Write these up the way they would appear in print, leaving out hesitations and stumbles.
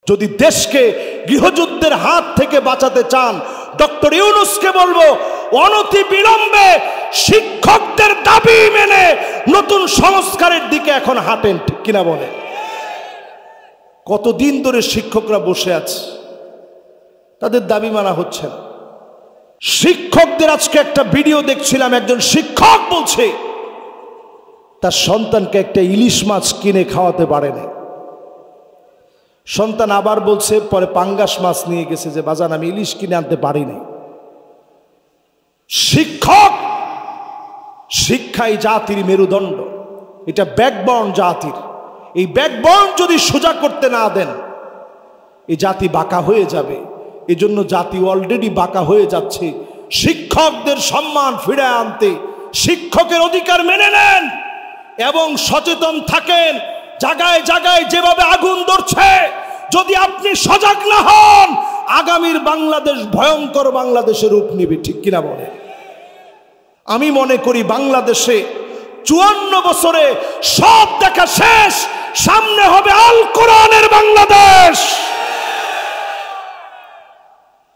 যদি দেশকে গৃহযুদ্ধের হাত থেকে বাঁচাতে চান, ডক্টর ইউনূসকে বলবো অনতি বিলম্বে শিক্ষকদের দাবি মেনে নতুন সংস্কারের দিকে এখন হাঁটেন, ঠিক কিনা বলে? কতদিন ধরে শিক্ষকরা বসে আছে, তাদের দাবি মানা হচ্ছে না। শিক্ষকদের আজকে একটা ভিডিও দেখছিলাম, একজন শিক্ষক বলছে তার সন্তানকে একটা ইলিশ মাছ কিনে খাওয়াতে পারে না। সন্তান আবার বলছে পরে পাঙ্গাস মাছ নিয়ে গেছে যে বাজান আমি ইলিশ কিনে আনতে পারি নাই। শিক্ষক, শিক্ষাই জাতির মেরুদণ্ড, এটা ব্যাকবোন জাতির। এই ব্যাকবোন যদি সোজা করতে না দেন এই জাতি বাঁকা হয়ে যাবে। এজন্য জাতি অলরেডি বাঁকা হয়ে যাচ্ছে। শিক্ষকদের সম্মান ফিরে আনতে শিক্ষকের অধিকার মেনে নেন এবং সচেতন থাকেন। জায়গায় জায়গায় যেভাবে আগুন ধরছে, যদি আপনি সজাগ না হন আগামীর বাংলাদেশ ভয়ঙ্কর বাংলাদেশের রূপ নেবে, ঠিক কিনা বলে? আমি মনে করি বাংলাদেশে 54 বছরে সব দেখা শেষ, সামনে হবে আল কোরআনের বাংলাদেশ।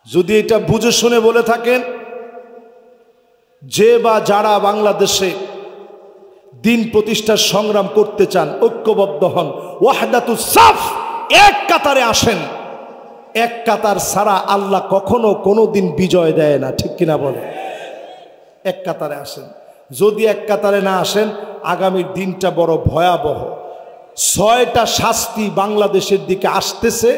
যদি এটা বুঝে শুনে বলে থাকেন, যে বা যারা বাংলাদেশে দিন প্রতিষ্ঠার সংগ্রাম করতে চান ঐক্যবদ্ধ হন, ওয়াহদাতুস সাফ, এক কাতারে আসেন। এক কাতার ছাড়া আল্লাহ কখনো কোনো দিন বিজয় দেয় না, ঠিক কিনা বলে? এক কাতারে আসেন। যদি এক কাতারে না আসেন আগামীর দিনটা বড় ভয়াবহ। 6টা শাস্তি বাংলাদেশের দিকে আসতেছে,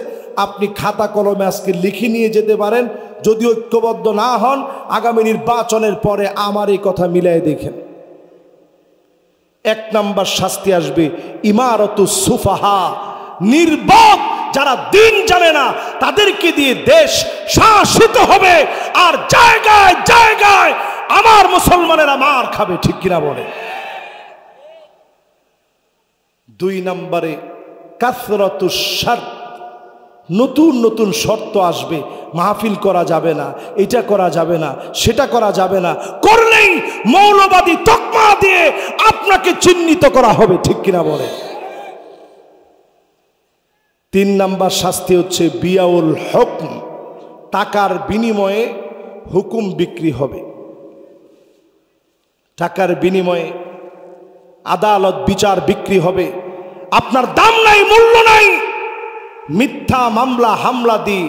আপনি খাতা কলমে আজকে লিখে নিয়ে যেতে পারেন। যদি ঐক্যবদ্ধ না হন আগামী নির্বাচনের পরে আমার এই কথা মিলাই দেখেন। 1 নম্বর শাস্তি আসবে ইমারাতুস সুফাহা, নির্বোধ যারা দিন জানে না তাদেরকে দিয়ে দেশ শাসিত হবে, আর জায়গায় জায়গায় আমার মুসলমানেরা মার খাবে, ঠিক কিনা বলে? 2 নম্বরে কাসরাতুশ শর্ত, নতুন নতুন শর্ত আসবে। মাহফিল করা যাবে না, এটা করা যাবে না, সেটা করা যাবে না, করলেই মৌলবাদী তকমা দিয়ে আপনাকে চিহ্নিত করা হবে, ঠিক কিনা বলে? 3 নম্বর শাস্তি হচ্ছে বিয়াউল হুকম, টাকার বিনিময়ে হুকুম বিক্রি হবে। টাকার বিনিময়ে আদালত বিচার বিক্রি হবে। আপনার দাম নাই, মূল্য নাই, মিথ্যা মামলা হামলা দিয়ে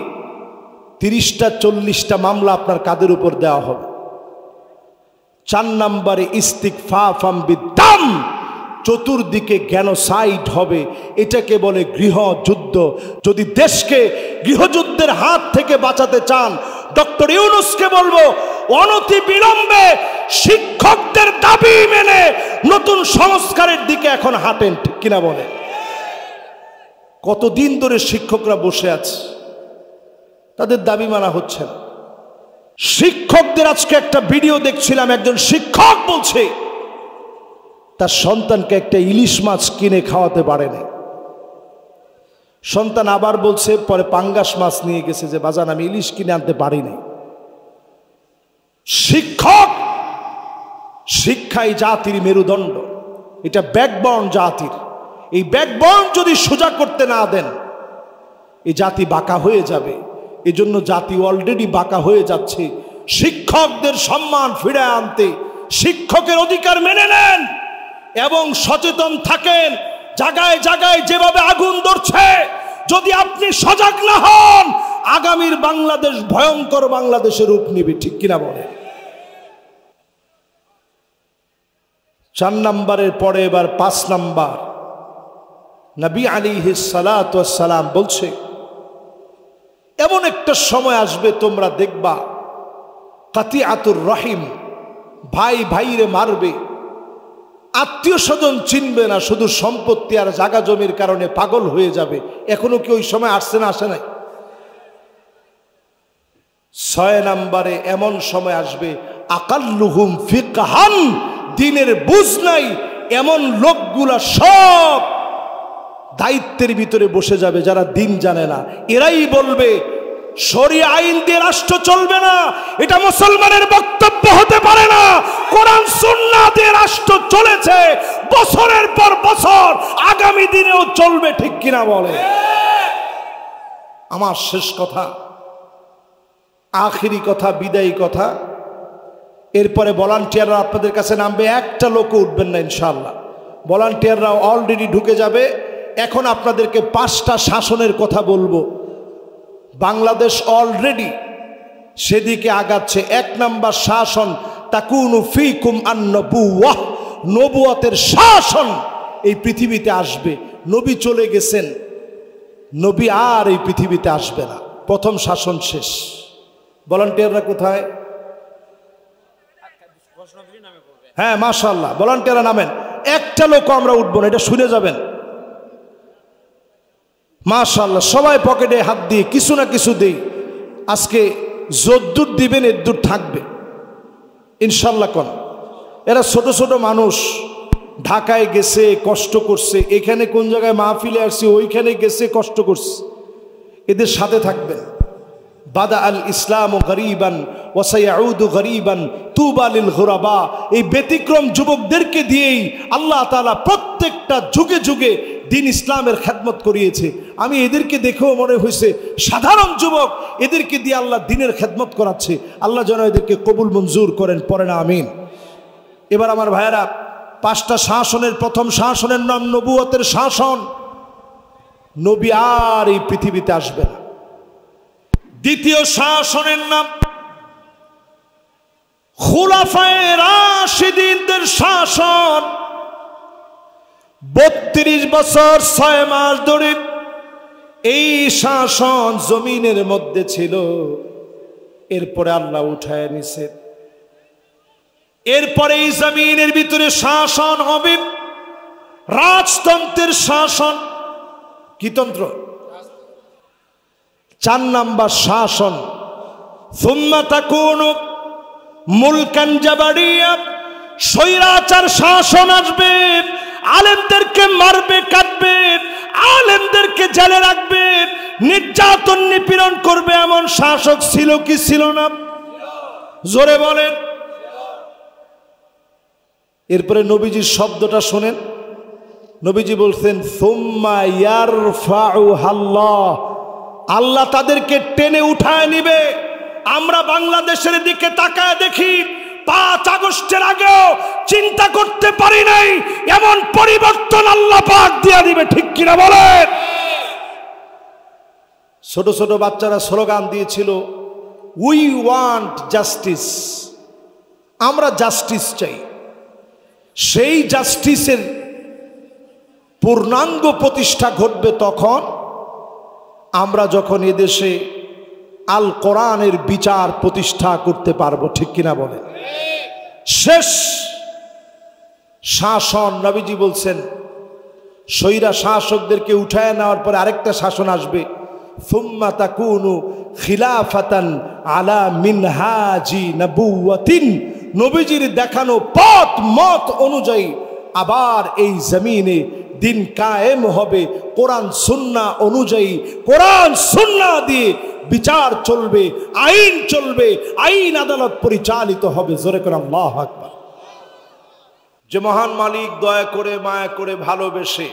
30টা 40টা মামলা আপনার কাদের উপর দেওয়া হবে। 4 নম্বরে ইস্তিগফাফাম বিদ্দাম, চতুর্দিকে গ্যানোসাইড হবে, এটাকে বলে গৃহযুদ্ধ। যদি দেশকে গৃহযুদ্ধের হাত থেকে বাঁচাতে চান, ডক্টর ইউনূসকে বলবো অনতি বিলম্বে শিক্ষকদের দাবি মেনে নতুন সংস্কারের দিকে এখন হাঁটেন, ঠিক কিনা বলে? কতদিন ধরে শিক্ষকরা বসে আছে, তাদের দাবি মানা হচ্ছে না। শিক্ষকদের আজকে একটা ভিডিও দেখছিলাম, একজন শিক্ষক বলছে তার সন্তানকে একটা ইলিশ মাছ কিনে খাওয়াতে পারে না। সন্তান আবার বলছে পরে পাঙ্গাস মাছ নিয়ে গেছে যে বাজান আমি ইলিশ কিনে আনতে পারি নাই। শিক্ষক, শিক্ষাই জাতির মেরুদণ্ড, এটা ব্যাকবোন জাতির। এই ব্যাকবোন যদি সোজা করতে না দেন এই জাতি বাঁকা হয়ে যাবে। এজন্য জাতি অলরেডি বাঁকা হয়ে যাচ্ছে। শিক্ষকদের সম্মান ফিরে আনতে শিক্ষকের অধিকার মেনে নেন এবং সচেতন থাকেন। জায়গায় জায়গায় যেভাবে আগুন ধরছে, যদি আপনি সজাগ না হন আগামীর বাংলাদেশ ভয়ঙ্কর বাংলাদেশের রূপ নেবে, ঠিক কিনা বলে? 4 নম্বরের পরে এবার 5 নম্বর। নবী আলাইহিস সালাতু ওয়াস সালাম বলছে এমন একটা সময় আসবে তোমরা দেখবা কাতিআতুর রহিম, ভাই ভাইরে মারবে, আত্মীয় স্বজন চিনবে না, শুধু সম্পত্তি আর জায়গা জমির কারণে পাগল হয়ে যাবে। এখনো কি ওই সময় আসছে না? আসে নাই? 6 নম্বরে এমন সময় আসবে আকাল্লুহুম ফিকহান, দিনের বুঝ নাই এমন লোকগুলা সব দায়িত্বের ভিতরে বসে যাবে যারা দিন জানে না। এরাই বলবে শরিয়া আইন দিয়ে রাষ্ট্র চলবে না, এটা মুসলমানের বক্তব্য হতে পারে না। কোরআন সুন্নাহ দিয়ে রাষ্ট্র চলেছে বছরের পর বছর, আগামী দিনেও চলবে, ঠিক কিনা বলে? আমার শেষ কথা, আখিরি কথা, বিদায়ী কথা, এরপরে ভলান্টিয়াররা আপনাদের কাছে নামবে, একটা লোকও উঠবেন না ইনশাআল্লাহ। ভলান্টিয়াররা অলরেডি ঢুকে যাবে। এখন আপনাদেরকে 5টা শাসনের কথা বলবো। বাংলাদেশ অলরেডি সেদিকে আগাচ্ছে। 1 নাম্বার শাসন, তাকুনু ফিকুম আন-নবুওয়াহ, নবুয়তের শাসন এই পৃথিবীতে আসবে। নবী চলে গেছেন, নবী আর এই পৃথিবীতে আসবে না। প্রথম শাসন শেষ। ভলান্টিয়াররা কোথায়? হ্যাঁ মাশাআল্লাহ, ভলান্টিয়াররা নামেন। একটা লোক আমরা উঠবো না, এটা শুনে যাবেন। মাশাআল্লাহ, সবাই পকেটে হাত দিয়ে কিছু না কিছু দেই। আজকে যদ্দূর দিবেন এদ্দূর থাকবে ইনশাল্লাহ। কোন এরা ছোট ছোট মানুষ, ঢাকায় গেছে, কষ্ট করছে, এখানে কোন জায়গায় মাহফিলে আসছে, ওইখানে গেছে, কষ্ট করছে। এদের সাথে থাকবেন। বাদা আল ইসলাম গরিবান ওয়া সায়াউদু গরিবান তুবা লিল গুরাবা। এই ব্যতিক্রম যুবকদেরকে দিয়েই আল্লাহ তাআলা প্রত্যেকটা যুগে যুগে দিন ইসলামের খেদমত করিয়েছে। আমি এদেরকে দেখেও মনে হয়েছে সাধারণ যুবক, এদেরকে দিয়ে আল্লাহ দিনের খেদমত করাচ্ছে। আল্লাহ যেন এদেরকে কবুল মঞ্জুর করেন, পড়ে না আমিন। এবার আমার ভাইয়েরা, 5টা শাসনের প্রথম শাসনের নাম নবুয়তের শাসন। নবী আর এই পৃথিবীতে আসবে না। দ্বিতীয় শাসনের নাম খুলাফায়ে রাশিদিনদের শাসন। 32 বছর 6 মাস ধরে এই শাসন জমিনের মধ্যে ছিল। এরপরে আল্লাহ উঠায় নিছে। এরপরে এই জমিনের ভিতরে শাসন হবে রাজতন্ত্রের শাসন। কি তন্ত্র? 4 নাম্বার শাসন, সুম্মা তাকুনু মুলকান জাবারিয়া, স্বৈরাচার শাসন আসবে। আলেমদেরকে মারবে, কাটবে, আলেমদেরকে জেলে রাখবে, নির্যাতন নিপীড়ন করবে। এমন শাসক ছিল কি ছিল না? জোরে বলেন। এরপরে নবীজির শব্দটা শোনেন। নবীজি বলছেন সুম্মা ইয়ারফাউহাল্লাহ, আল্লাহ তাদেরকে টেনে উঠায় নিবে। আমরা বাংলাদেশের দিকে তাকায় দেখি, 5 আগস্টের আগেও চিন্তা করতে পারি নাই এমন পরিবর্তন আল্লাহ পাক দিয়ে দিবে। ঠিক কিনা বলেন? ছোট ছোট বাচ্চারা স্লোগান দিয়েছিল, উই ওয়ান্ট জাস্টিস, আমরা জাস্টিস চাই। সেই জাস্টিসের পূর্ণাঙ্গ প্রতিষ্ঠা ঘটবে তখন আমরা যখন এদেশে আল কোরআনের বিচার প্রতিষ্ঠা করতে পারবো। ঠিক কিনা বলে? শেষ শাসন নবীজি বলছেন, স্বৈরা শাসকদেরকে উঠায় নেওয়ার পরে আরেকটা শাসন আসবে, সুম্মা তাকুনু খিলাফাতান আলা মিনহাজি নবুওয়াতিন, নবীজির দেখানো পথ মত অনুযায়ী আবার এই জমিনে দিন কায়েম হবে। কোরআন সুন্নাহ অনুযায়ী, কোরআন সুন্নাহ দিয়ে বিচার চলবে, আইন চলবে, আইন আদালত পরিচালিত হবে। জোরে করে আল্লাহু আকবার। যে মহান মালিক দয়া করে, মায়া করে, ভালোবেসে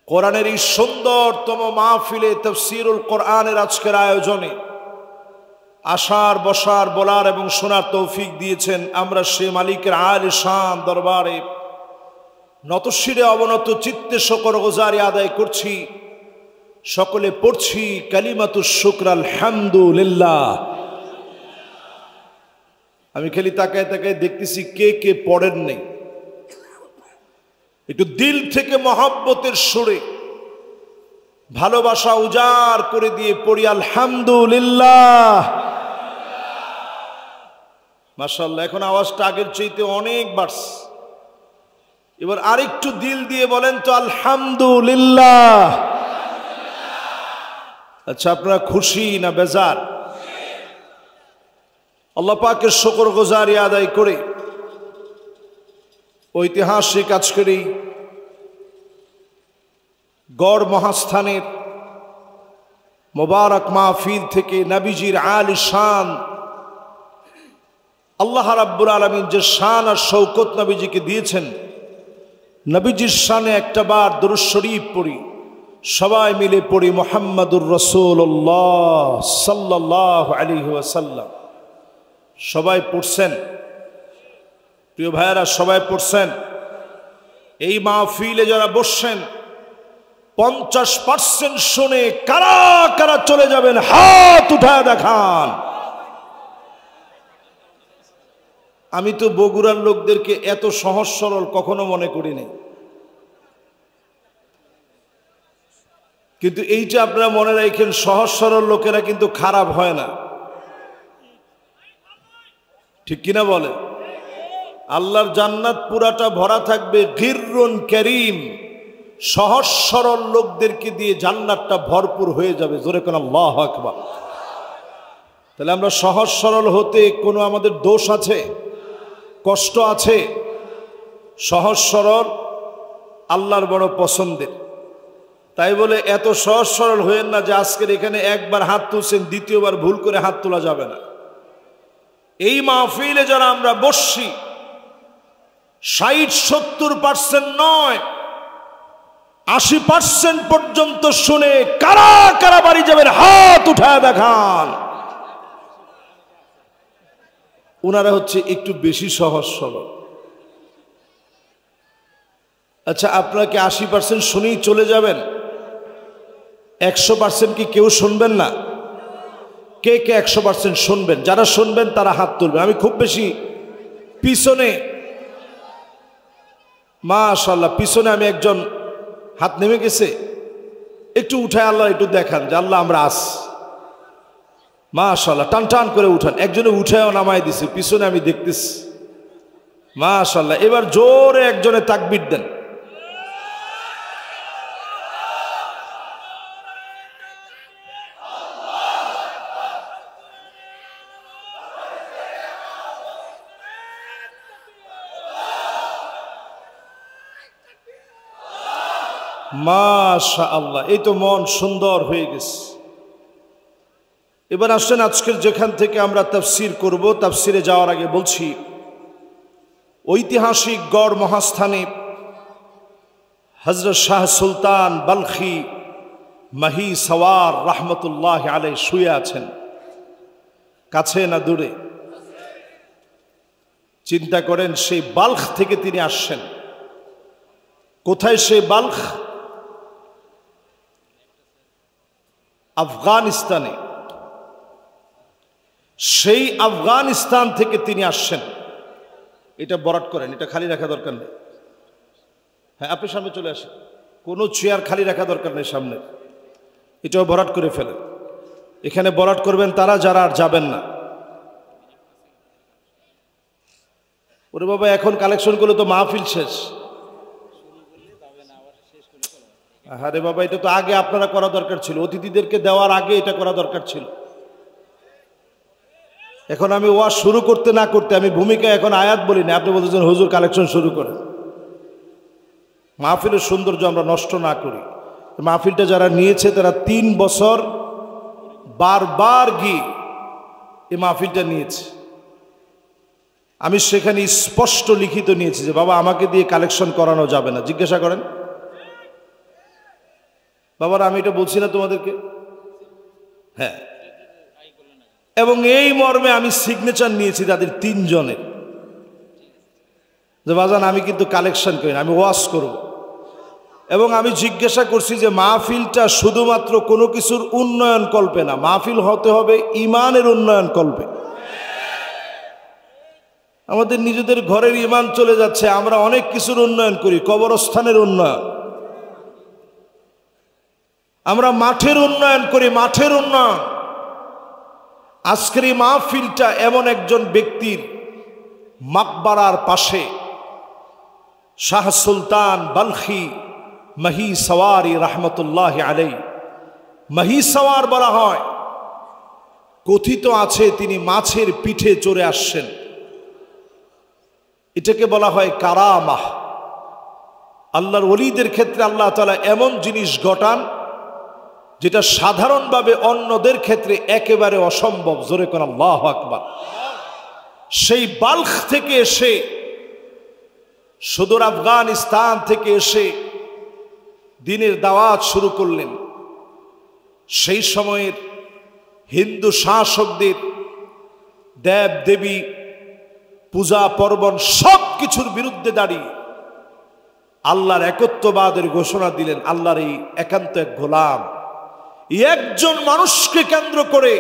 কোরআনের এই সুন্দরতম মাহফিলে তাফসীরুল কোরআনের আজকের আয়োজনে আসার, বসার, বলার এবং শোনার তৌফিক দিয়েছেন, আমরা সে মালিকের আলিশান দরবারে নতশিরে অবনত চিত্তে শকর গুজারি আদায় করছি। সকলে পড়ছি কালিমাতুশ শুকর আলহামদুলিল্লাহ। আমি খালি তাকায় তাকায় দেখতেছি কে কে পড়েন নেই। একটু দিল থেকে মহব্বতের সুরে ভালোবাসা উজাড় করে দিয়ে পড়ি আলহামদুলিল্লাহ। মাশাআল্লাহ, এখন আওয়াজটা আগের চাইতে অনেক বাড়ছে। এবার আরেকটু দিল দিয়ে বলেন তো আলহামদুলিল্লাহ। আচ্ছা, আপনারা খুশি না বেজার? আল্লাহ পাকের শুকর গুজারি আদায় করে ঐতিহাসিক আজকের এই গড় মহাস্থানের মোবারক মাহফিল থেকে নবীজির আলিশান আল্লাহ রাব্বুল আলামিন যে শান আর শৌকত নবীজিকে দিয়েছেন, নবীজির শানে একটা বার দরুদ শরীফ পড়ি। সবাই মিলে পড়ি মুহাম্মাদুর রাসূলুল্লাহ সাল্লাল্লাহু আলাইহি ওয়াসাল্লাম। সবাই পড়ছেন? প্রিয় ভাইয়েরা, সবাই পড়ছেন? এই মাহফিলে যারা বসছেন 50% শুনে কারা কারা চলে যাবেন হাত উঠায় দেখান। আমি তো বগুড়ার লোকদেরকে এত সহজ সরল কখনো মনে করিনি, কিন্তু এইটা আপনারা মনে রাখেন, সহজ সরল লোকেরা কিন্তু খারাপ হয় না, ঠিক কিনা বলে? আল্লাহর জান্নাত পুরাটা ভরা থাকবে গিররুন কারীম, সহজ সরল লোকদেরকে দিয়ে জান্নাতটা ভরপুর হয়ে যাবে। জোরে কোন আল্লাহু আকবার। তাহলে আমরা সহজ সরল হতে কোনো আমাদের দোষ আছে, কষ্ট আছে? সহজ সরল আল্লাহর বড় পছন্দের। তাই বলে এত সহজ সরল হয়েন না যে আজকের এখানে একবার হাত তুলছেন দ্বিতীয়বার ভুল করে হাত তোলা যাবে না। এই মাহফিলে যারা আমরা বসছি 60-70% নয়, 80% পর্যন্ত শুনে কারা কারা বাড়ি যাবেন হাত উঠায় দেখান। ওনারা হচ্ছে একটু বেশি সহজ সরল। আচ্ছা, আপনারা কি 80% শুনেই চলে যাবেন? 100% কি কেউ শুনবেন না? কে কে 100% শুনবেন? যারা শুনবেন তারা হাত তুলবেন। আমি খুব বেশি পিছনে, মাশাআল্লাহ, পিছনে আমি একজন হাত নেমে গেছে, একটু উঠায় আল্লাহ একটু দেখান যে আল্লাহ আমরা আস। মাশাআল্লাহ, টান টান করে উঠান। একজনে উঠায়ও নামায় দিছে, পিছনে আমি দেখতেছি। মাশাআল্লাহ, এবার জোরে একজনে তাকবীর দেন। মাশাআল্লাহ, এই তো মন সুন্দর হয়ে গেছে। এবার আসেন, আজকের যেখান থেকে আমরা তাফসীর করব, তাফসীরে যাওয়ার আগে বলছি, ঐতিহাসিক গড় মহাস্থানে হযরত শাহ সুলতান বালখি মাহি সওয়ার রাহমাতুল্লাহ আলাইহি শুয়ে আছেন। কাছে না দূরে? চিন্তা করেন, সেই বালখ থেকে তিনি আসছেন। কোথায় সেই বালখ? আফগানিস্তানে। সেই আফগানিস্তান থেকে তিনি আসছেন। এটা বরাট করেন, এটা খালি রাখা দরকার নেই। হ্যাঁ, আপনি সামনে চলে আসেন, কোনো চেয়ার খালি রাখা দরকার নেই সামনে, এটাও বরাট করে ফেলেন। এখানে বরাট করবেন তারা যারা আর যাবেন না। ওরে বাবা, এখন কালেকশন করলে তো মাহফিল শেষ। আরে বাবা, এটা তো আগে আপনারা করা দরকার ছিল, অতিথিদেরকে দেওয়ার আগে এটা করা দরকার ছিল। এখন আমি ওয়াজ শুরু করতে না করতে আমি ভূমিকা এখন আয়াত বলি না, আপনি বলতেছেন হুজুর কালেকশন শুরু করেন। মাহফিলের সৌন্দর্য আমরা নষ্ট না করি। মাহফিলটা যারা নিয়েছে তারা 3 বছর বারবার গিয়ে এই মাহফিলটা নিয়েছে। আমি সেখানে স্পষ্ট লিখিত নিয়েছি যে বাবা আমাকে দিয়ে কালেকশন করানো যাবে না। জিজ্ঞাসা করেন বাবারা, আমি এটা বলছি না তোমাদেরকে? হ্যাঁ, এবং এই মর্মে আমি সিগনেচার নিয়েছি তাদের 3 জনের, যে বাজান আমি কিন্তু কালেকশন করি না, আমি ওয়াজ করব। এবং আমি জিজ্ঞাসা করছি যে মাহফিলটা শুধুমাত্র কোনো কিছুর উন্নয়ন কল্পে না, মাহফিল হতে হবে ইমানের উন্নয়ন কল্পে। আমাদের নিজেদের ঘরের ইমান চলে যাচ্ছে, আমরা অনেক কিছুর উন্নয়ন করি, কবরস্থানের উন্নয়ন, আমরা মাঠের উন্নয়ন করি, মাঠের উন্নয়ন। আজকের এই মাহফিলটা এমন একজন ব্যক্তির মাকবারার পাশে, শাহ সুলতান বালখি মাহি সওয়ারি রাহমাতুল্লাহ আলাইহি। মাহি সওয়ার বলা হয়, কথিত আছে তিনি মাছের পিঠে চড়ে আসছেন। এটাকে বলা হয় কারামাহ। আল্লাহর ওলিদের ক্ষেত্রে আল্লাহ তাআলা এমন জিনিস ঘটান যেটা সাধারণভাবে অন্যদের ক্ষেত্রে একেবারে অসম্ভব। জোরে কোন আল্লাহু আকবার। সেই বালখ থেকে এসে, সুদূর আফগানিস্তান থেকে এসে দ্বীনের দাওয়াত শুরু করলেন। সেই সময়ের হিন্দু শাসকদের দেব দেবী পূজা পর্বণ সব কিছুর বিরুদ্ধে দাঁড়িয়ে আল্লাহর একত্ববাদের ঘোষণা দিলেন। আল্লাহর এই একান্ত এক গোলাম, একজন মানুষকে কেন্দ্র করে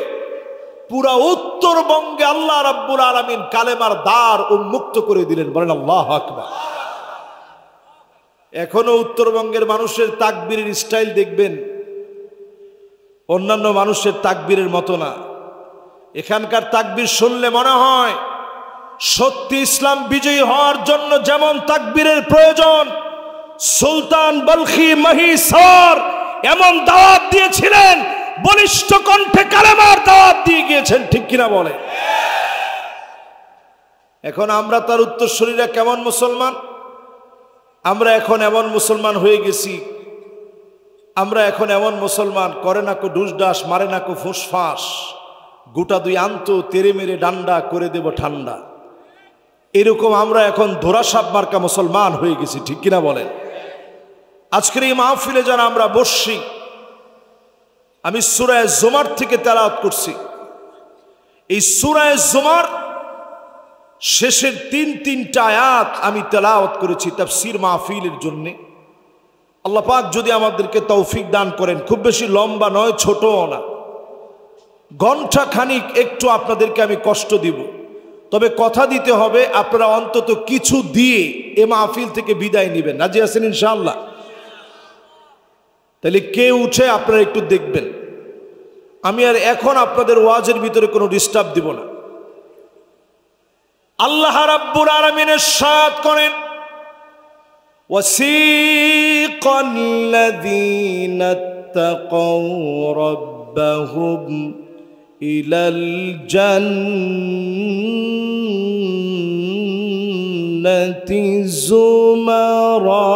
পুরা উত্তরবঙ্গে আল্লাহ রাব্বুল আলামিন কালেমার দ্বার উন্মুক্ত করে দিলেন। বলেন আল্লাহু আকবার। এখনো উত্তরবঙ্গের মানুষের তাকবীরের স্টাইল দেখবেন অন্যান্য মানুষের তাকবীরের মতো না। এখানকার তাকবীর শুনলে মনে হয় সত্যি ইসলাম বিজয়ী হওয়ার জন্য যেমন তাকবীরের প্রয়োজন, সুলতান বলখি মহীশূর এমন দাওয়াত দিয়েছিলেন, বলিষ্ঠ কণ্ঠে কালেমার দাওয়াত দিয়ে গিয়েছেন। ঠিক কিনা বলে? এখন আমরা তার উত্তরসূরিরা কেমন মুসলমান? আমরা এখন এমন মুসলমান হয়ে গেছি, আমরা এখন এমন মুসলমান, করে না কো ডুসডাস, মারে না কো ফুসফাস, গোটা দুই আন্ত তেরে মেরে ডান্ডা করে দেব ঠান্ডা, এরকম আমরা এখন ধরাসাপ মার্কা মুসলমান হয়ে গেছি। ঠিক কিনা বলেন? আজকের এই মাহফিলে যারা আমরা বসছি, আমি সূরা জুমার থেকে তেলাওয়াত করছি। এই সূরা জুমার শেষের তিনটা আয়াত আমি তেলাওয়াত করেছি তাফসীর মাহফিলের জন্য। আল্লাহ পাক যদি আমাদেরকে তৌফিক দান করেন, খুব বেশি লম্বা নয়, ছোটও না, ঘন্টা খানিক একটু আপনাদেরকে আমি কষ্ট দিব, তবে কথা দিতে হবে আপনারা অন্তত কিছু দিয়ে এ মাহফিল থেকে বিদায় নেবেন। রাজি আছেন ইনশাআল্লাহ? তাহলে কে উঠে আপনারা একটু দেখবেন। আমি আর এখন আপনাদের ওয়াজের ভিতরে কোনো ডিস্টার্ব দিব না। আল্লাহ রাব্বুল আলামিন ইরশাদ করেন, ওয়াসিকাল্লাযীনা ইত্তাকাউ রাব্বাহুম ইলাল জান্নাতি যুমারা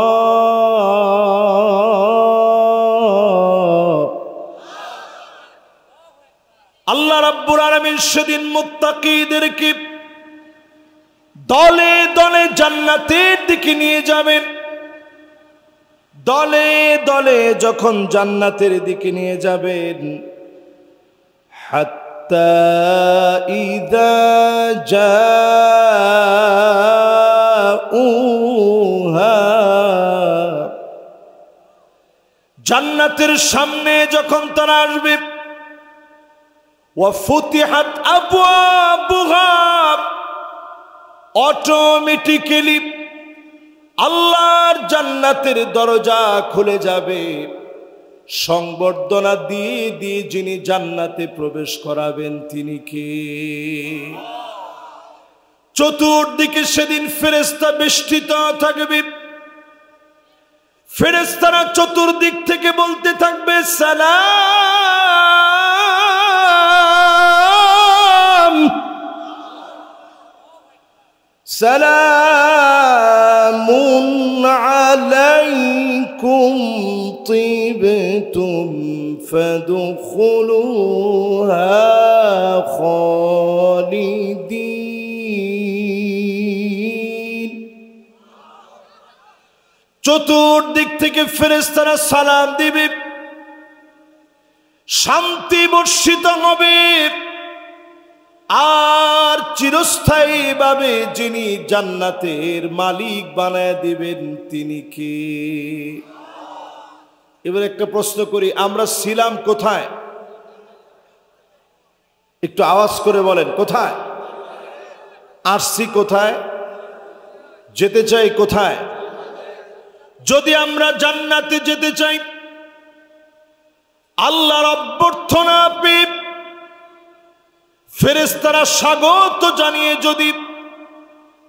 আল্লাহ রাব্বুল আলামিন সেদিন মুত্তাকীদেরকে দলে দলে জান্নাতের দিকে নিয়ে যাবেন। দলে দলে যখন জান্নাতের দিকে নিয়ে যাবেন, হাত্তা ইযা জাউহা, জান্নাতের সামনে যখন তারা আসবে, ওয়াফুতিহাত আবওয়াবুহা, অটোমেটিক্যালি আল্লাহর জান্নাতের দরজা খুলে যাবে। সংবর্ধনা দিয়ে দিয়ে যিনি জান্নাতে প্রবেশ করাবেন তিনি কে? চতুর্দিকে সেদিন ফেরেশতা বেষ্টিত থাকবে। ফেরেশতারা চতুর্দিক থেকে বলতে থাকবে, সালাম সালামুন আলাইকুম তিবতুম ফাদখুলুহা খালিদিন। চতুর্দিক থেকে ফেরেশতারা সালাম দিবে, শান্তি বর্ষিত হবে। আর চিরস্থায়ীভাবে যিনি জান্নাতের মালিক বানায় দিবেন তিনি কে? এবার একটা প্রশ্ন করি, আমরা ছিলাম কোথায়? একটু আওয়াজ করে বলেন, কোথায়? আসছি কোথায়? যেতে চাই কোথায়? যদি আমরা জান্নাতে যেতে চাই, আল্লাহর অভ্যর্থনা পেয়ে ফেরেশতারা স্বাগত জানিয়ে যদি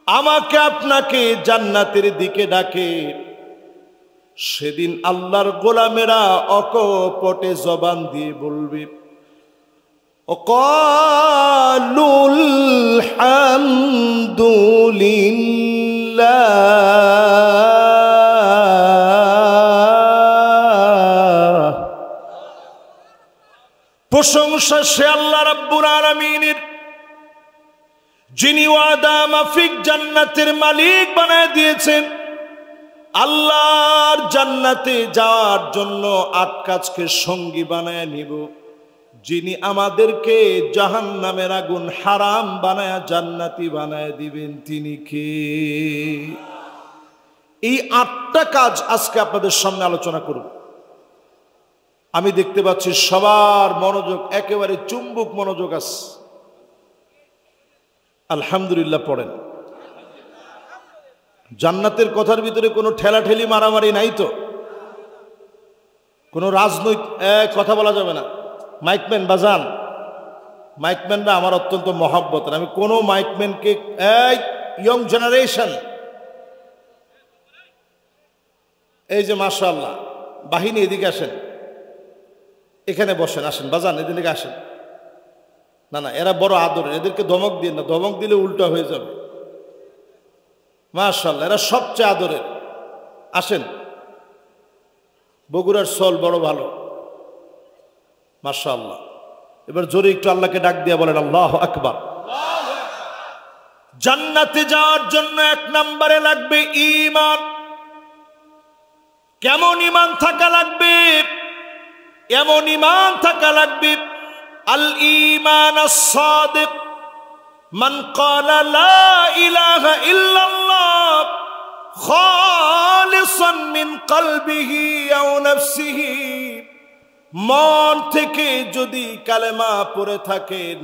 আমাকে আপনাকে জান্নাতের দিকে ডাকে, সেদিন আল্লাহর গোলামেরা অকপটে জবান দিয়ে বলবে, ওয়াকালুল হামদুলিল্লাহ, প্রশংসা সে আল্লাহ রাব্বুল আলামিনের যিনি ওয়াদা মাফিক জান্নাতের মালিক বানায় দিয়েছেন। আল্লাহর জান্নাতে যাওয়ার জন্য ৮ কাজকে সঙ্গী বানায় নিব। যিনি আমাদেরকে জাহান্নামের আগুন হারাম বানায়া জান্নাতি বানায় দিবেন তিনি কে? এই ৮টা কাজ আজকে আপনাদের সামনে আলোচনা করব। আমি দেখতে পাচ্ছি সবার মনোযোগ একেবারে চুম্বক মনোযোগ আছে। আলহামদুলিল্লাহ পড়েন। জান্নাতের কথার ভিতরে কোনো ঠেলাঠেলি মারামারি নাই তো? কোনো রাজনৈতিক কথা বলা যাবে না। মাইকম্যান বাজান, মাইকম্যানরা আমার অত্যন্ত মহাব্বত। আমি কোনো মাইকম্যানকে ইয়ং জেনারেশন, এই যে মাশাআল্লাহ বাহিনী, এদিকে আসেন, এখানে বসেন, আসেন বাজান, এদিকে আসেন। না না, এরা বড় আদরের, এদেরকে ধমক দিন না, ধমক দিলে উল্টা হয়ে যাবে। মাশাআল্লাহ, এরা সবচেয়ে আদরের। আসেন, বগুড়ার সোল বড় ভালো, মাশাআল্লাহ। এবার জোরে একটু আল্লাহকে ডাক দিয়ে বলেন আল্লাহু আকবার। জান্নাতে যাওয়ার জন্য ১ নম্বরে লাগবে ঈমান। কেমন ঈমান থাকা লাগবে? এমন ঈমান থাকা লাগবে, আল ঈমান আস-সাদিক, মান ক্বালা লা ইলাহা ইল্লাল্লাহ খালিসান মিন কলবিহি আও নাফসিহি। মন থেকে যদি কালেমা পড়ে থাকেন,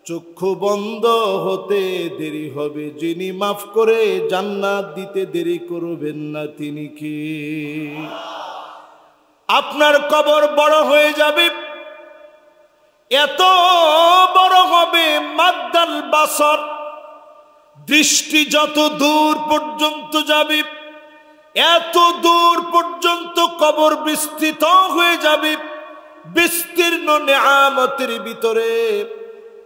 চক্ষু বন্ধ হতে দেরি হবে, যিনি মাফ করে জান্নাত দিতে দেরি করবেন না তিনি কি? আপনার কবর বড় হয়ে যাবে, এত বড় হবে, মাদ্দাল বাসর, দৃষ্টি যত দূর পর্যন্ত যাবে, এত দূর পর্যন্ত কবর বিস্তৃত হয়ে যাবে। বিস্তীর্ণ নেয়ামতের ভিতরে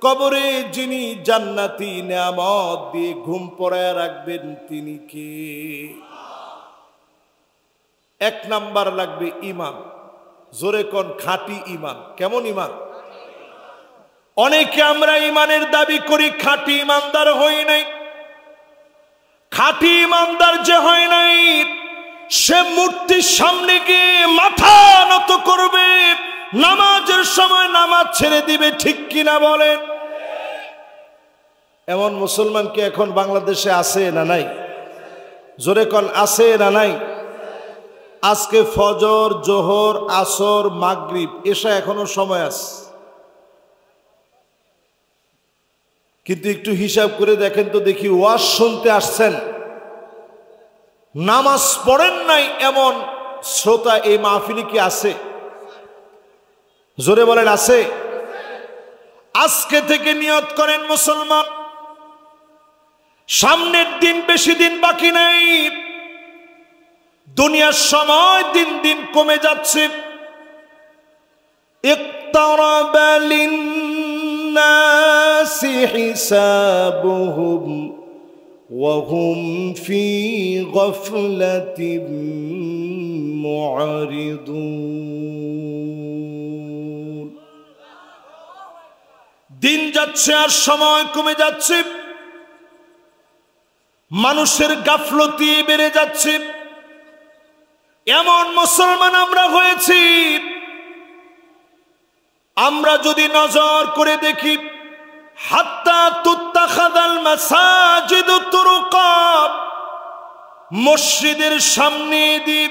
কবরে যিনি জান্নাতি নেয়ামত দিয়ে ঘুম পড়ায় রাখবেন তিনি কে? ১ নাম্বার লাগবে ঈমান। জোরে কোন খাঁটি ঈমান। কেমন ঈমান? অনেকে আমরা ঈমানের দাবি করি, খাঁটি ঈমানদার হই নাই। খাঁটি ঈমানদার যে হয় নাই, সে মূর্তির সামনে গিয়ে মাথা নত করবে, নামাজের সময় নামাজ ছেড়ে দিবে, ঠিক কিনা বলেন? এমন মুসলমান কি এখন বাংলাদেশে আছে না নাই? জোরে কোন আছে না নাই? আজকে ফজর, জোহর, আসর, মাগরিব, এশা এখনো সময় আছে, কিন্তু একটু হিসাব করে দেখেন তো দেখি, ওয়াজ শুনতে আসছেন, নামাজ পড়েন নাই এমন শ্রোতা এই মাহফিলে কি আছে? জোরে বলেন আছে? আজকে থেকে নিয়ত করেন মুসলমান, সামনের দিন বেশি দিন বাকি নাই, দুনিয়ার সময় দিন দিন কমে যাচ্ছে। ইকতারাবা লিন-নাসি হিসাবুহুম ওয়া হুম ফি গাফলাতিন মু'রিদুন। দিন যাচ্ছে আর সময় কমে যাচ্ছে, মানুষের গাফলতি বেড়ে যাচ্ছে। এমন মুসলমান আমরা হয়েছি, আমরা যদি নজর করে দেখি, হাত্তা তুত্তাখাযাল মাসাজিদু তুরুকা, মসজিদের সামনে দিয়ে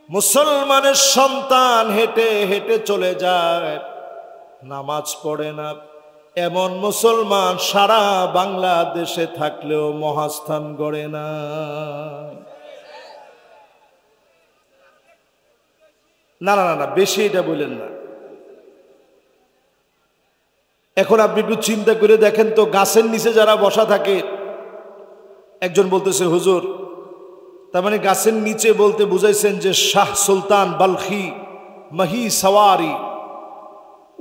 মুসলমানের সন্তান হেঁটে হেঁটে চলে যায়, নামাজ পড়ে না। এমন মুসলমান সারা বাংলাদেশে থাকলেও মহাস্থান গড়ে না। না না না, বেশি এটা বলেন না। এখন আপনি একটু চিন্তা করে দেখেন তো, গাছের নিচে যারা বসা থাকে, একজন বলতেছে হুজুর, তার মানে গাছের নিচে বলতে বুঝাইছেন যে শাহ সুলতান বালখি মাহি সাওয়ারি,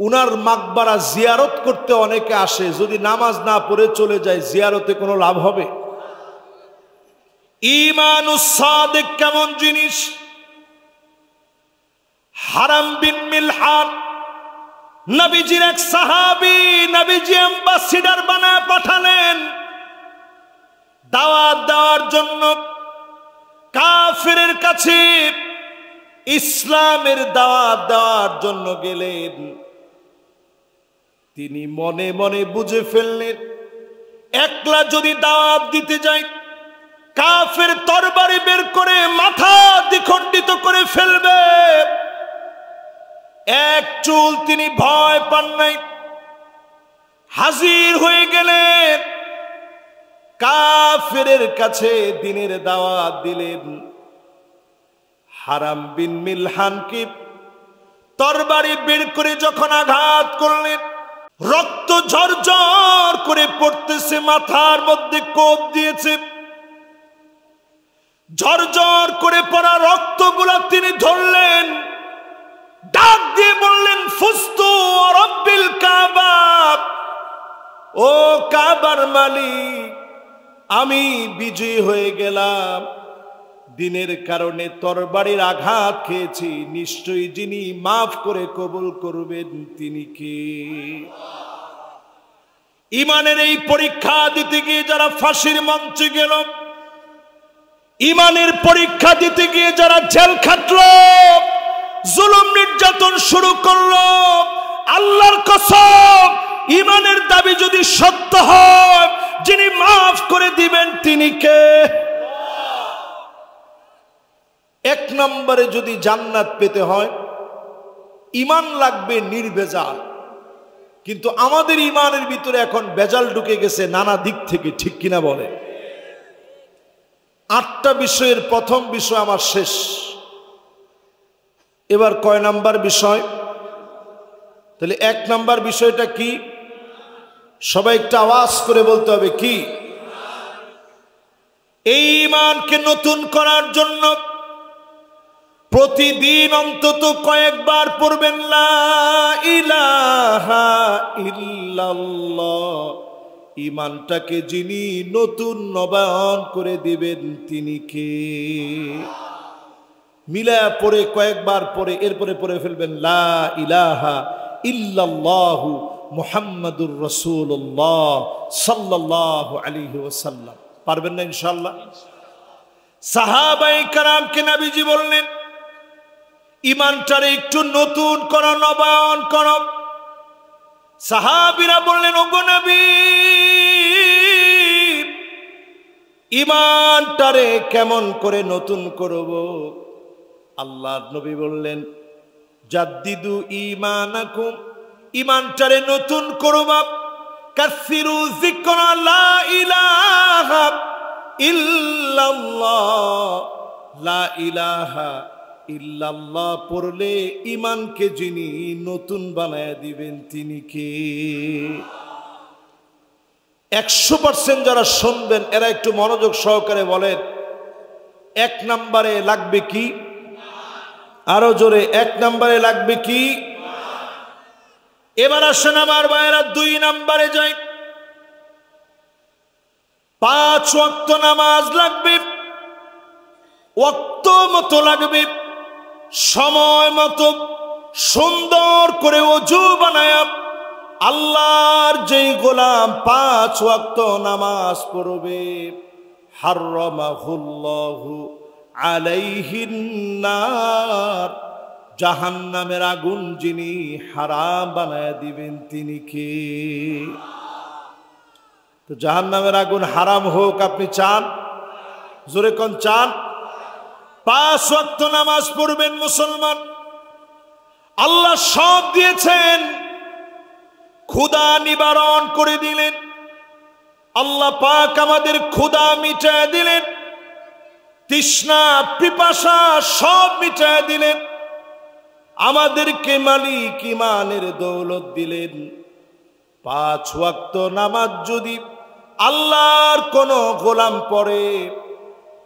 উনার মাকবারা জিয়ারত করতে অনেকে আসে, যদি নামাজ না পড়ে চলে যায়, জিয়ারতে কোনো লাভ হবে? ঈমানুস সাদিক কেমন জিনিস? হারাম বিন মিলহান নবীজির এক সাহাবী, নবীজি অ্যাম্বাসিডার বানায় পাঠালেন দাওয়াত দেওয়ার জন্য। কাফেরের কাছে ইসলামের দাওয়াত দেওয়ার জন্য গেলেন। তিনি মনে মনে বুঝে ফেললেন, একলা যদি দাওয়াত দিতে যায় কাফের তরবারি বের করে মাথা দ্বিখণ্ডিত করে ফেলবে। এক চুল তিনি ভয় পান নাই, হাজির হয়ে গেলেন, কাফেরের কাছে দ্বীনের দাওয়াত দিলেন। হারাম বিন মিলহানকে তরবারি বের করে যখন আঘাত করলেন, রক্ত ঝরঝর করে পড়তেছে, মাথার মধ্যে কোপ দিয়েছে। ঝরঝর করে পড়া রক্তগুলা তিনি ধরলেন, ডাক দিয়ে বললেন, ফুস্তু রব্বিল কাবা, ও কাবার মালিক, আমি বিজয়ী হয়ে গেলাম। দিনের কারণে তরবারির আঘাত খেয়েছি, নিশ্চয়ই যিনি মাফ করে কবুল করবেন তিনি কে? ইমানের এই পরীক্ষা দিতে গিয়ে যারা ফাঁসির মঞ্চে গেল, ইমানের পরীক্ষা দিতে গিয়ে যারা জেল খাটলো, জুলুম নির্যাতন শুরু করলো, আল্লাহর কসম, ইমানের দাবি যদি সত্য হয়, যিনি মাফ করে দিবেন তিনি কে? এক নম্বরে যদি জান্নাত পেতে হয় ইমান লাগবে নির্ভেজাল। কিন্তু আমাদের ইমানের ভিতরে এখন বেজাল ঢুকে গেছে নানা দিক থেকে, ঠিক কিনা বলে? 8টা বিষয়ের প্রথম বিষয় আমার শেষ। এবার কয় নাম্বার বিষয়? তাহলে 1 নাম্বার বিষয়টা কি? সবাই একটু আওয়াজ করে বলতে হবে, কি? এই ঈমানকে নতুন করার জন্য প্রতিদিন অন্তত কয়েকবার পড়বেন লা ইলাহা ইল্লাল্লাহ। ঈমানটাকে যিনি নতুন নবায়ন করে দিবেন তিনি কে? মিলায়া পড়ে কয়েকবার পড়ে এরপরে পড়ে ফেলবেন লা ইলাহা ইল্লাল্লাহু মুহাম্মাদুর রাসূলুল্লাহ সাল্লাল্লাহু আলাইহি ওয়াসাল্লাম। পারবেন না ইনশাআল্লাহ? সাহাবায়ে কেরামকে নবীজি বললেন, ঈমানটারে একটু নতুন করো, নবায়ন করো। সাহাবীরা বললেন, ওগো নবী, ঈমানটারে কেমন করে নতুন করব? আল্লাহর নবী বললেন, জাদ্দিদু ঈমানাকুম, ঈমানটারে নতুন করবা। কাসসিরু যিকরা লা ইলাহা ইল্লাল্লাহ। লা ইলাহা ইল্লাল্লাহ পড়লে ঈমানকে যিনি নতুন বানায়া দিবেন তিনি কে? 100% যারা শুনবেন এরা একটু মনোযোগ সহকারে বলেন, 1 নম্বরে লাগবে কি? আরো জোরে, 1 নম্বরে লাগবে কি? এবার আসেন আমার ভাইয়েরা, 2 নম্বরে যাই। 5 ওয়াক্ত নামাজ লাগবে, ওয়াক্ত মতো লাগবে, সময় মতো সুন্দর করে ওযু বানায়া আল্লাহর যেই গোলাম 5 ওয়াক্ত নামাজ পড়বে, হারামাহুল্লাহু আলাইহিন নার, জাহান্নামের আগুন যিনি হারাম বানায়া দিবেন তিনি কে? তো জাহান্নামের আগুন হারাম হোক আপনি চান? জোরে কোন চান? 5 ওয়াক্ত নামাজ পড়বেন মুসলমান। আল্লাহ সব দিয়েছেন, ক্ষুধা নিবারণ করে দিলেন। আল্লাহ পাক আমাদের ক্ষুধা মিটায় দিলেন, তৃষ্ণা পিপাসা সব মিটায় দিলেন। আমাদেরকে মালিক ঈমানের দৌলত দিলেন। 5 ওয়াক্ত নামাজ যদি আল্লাহর কোন গোলাম পড়ে,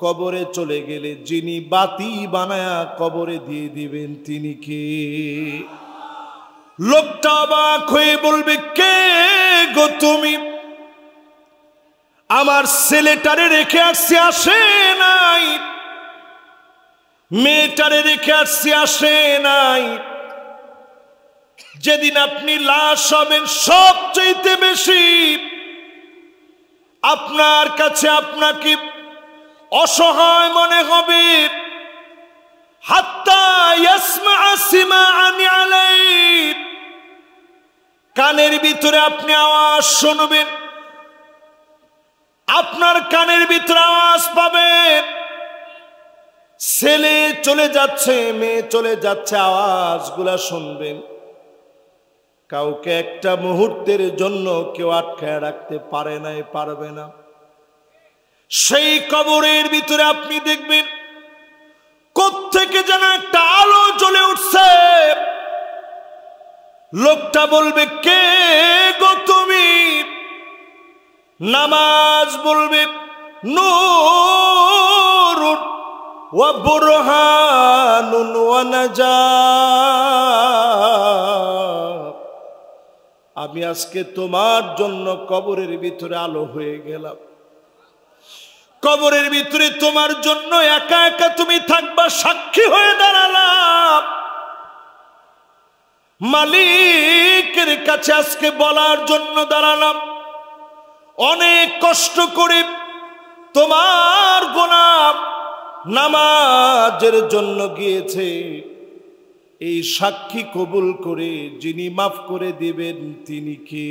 কবরে চলে গেলে যিনি বাতি বানায়া কবরে দিয়ে দিবেন তিনি কে? লোকটা অবাক হয়ে বলবে, কে গো তুমি? আমার ছেলেটারে রেখে আসছি, আসে নাই। মেয়েটারে রেখে আসছি, আসে নাই। যেদিন আপনি লাশ হবেন সবচেয়ে বেশি আপনার কাছে আপনাকে অসহায় মনে হবে। হাত্তা ইয়াসমা সিমাআন আলাইহি, কানের ভিতরে আপনি আওয়াজ শুনবেন, আপনার কানের ভিতরে আওয়াজ পাবেন, ছেলে চলে যাচ্ছে, মেয়ে চলে যাচ্ছে, আওয়াজগুলা শুনবেন। কাউকে একটা মুহূর্তের জন্য কেউ আটকায় রাখতে পারে নাই, পারবে না। সেই কবরের ভিতরে আপনি দেখবেন কোত্থেকে যেন একটা আলো জ্বলে উঠছে। লোকটা বলবে, কে গো তুমি? নামাজ বলবে, নূরুন ওয়া বুরহানুন ওয়া নাজাত। আমি আজকে তোমার জন্য কবরের ভিতরে আলো হয়ে গেলাম। কবরের ভিতরে তোমার জন্য একা একা তুমি থাকবা, সাক্ষী হয়ে দাঁড়ালাম। মালিকের কাছে আজকে বলার জন্য দাঁড়ালাম, অনেক কষ্ট করে তোমার গোলাম নামাজের জন্য গিয়েছে, এই সাক্ষী কবুল করে যিনি মাফ করে দিবেন তিনি কি?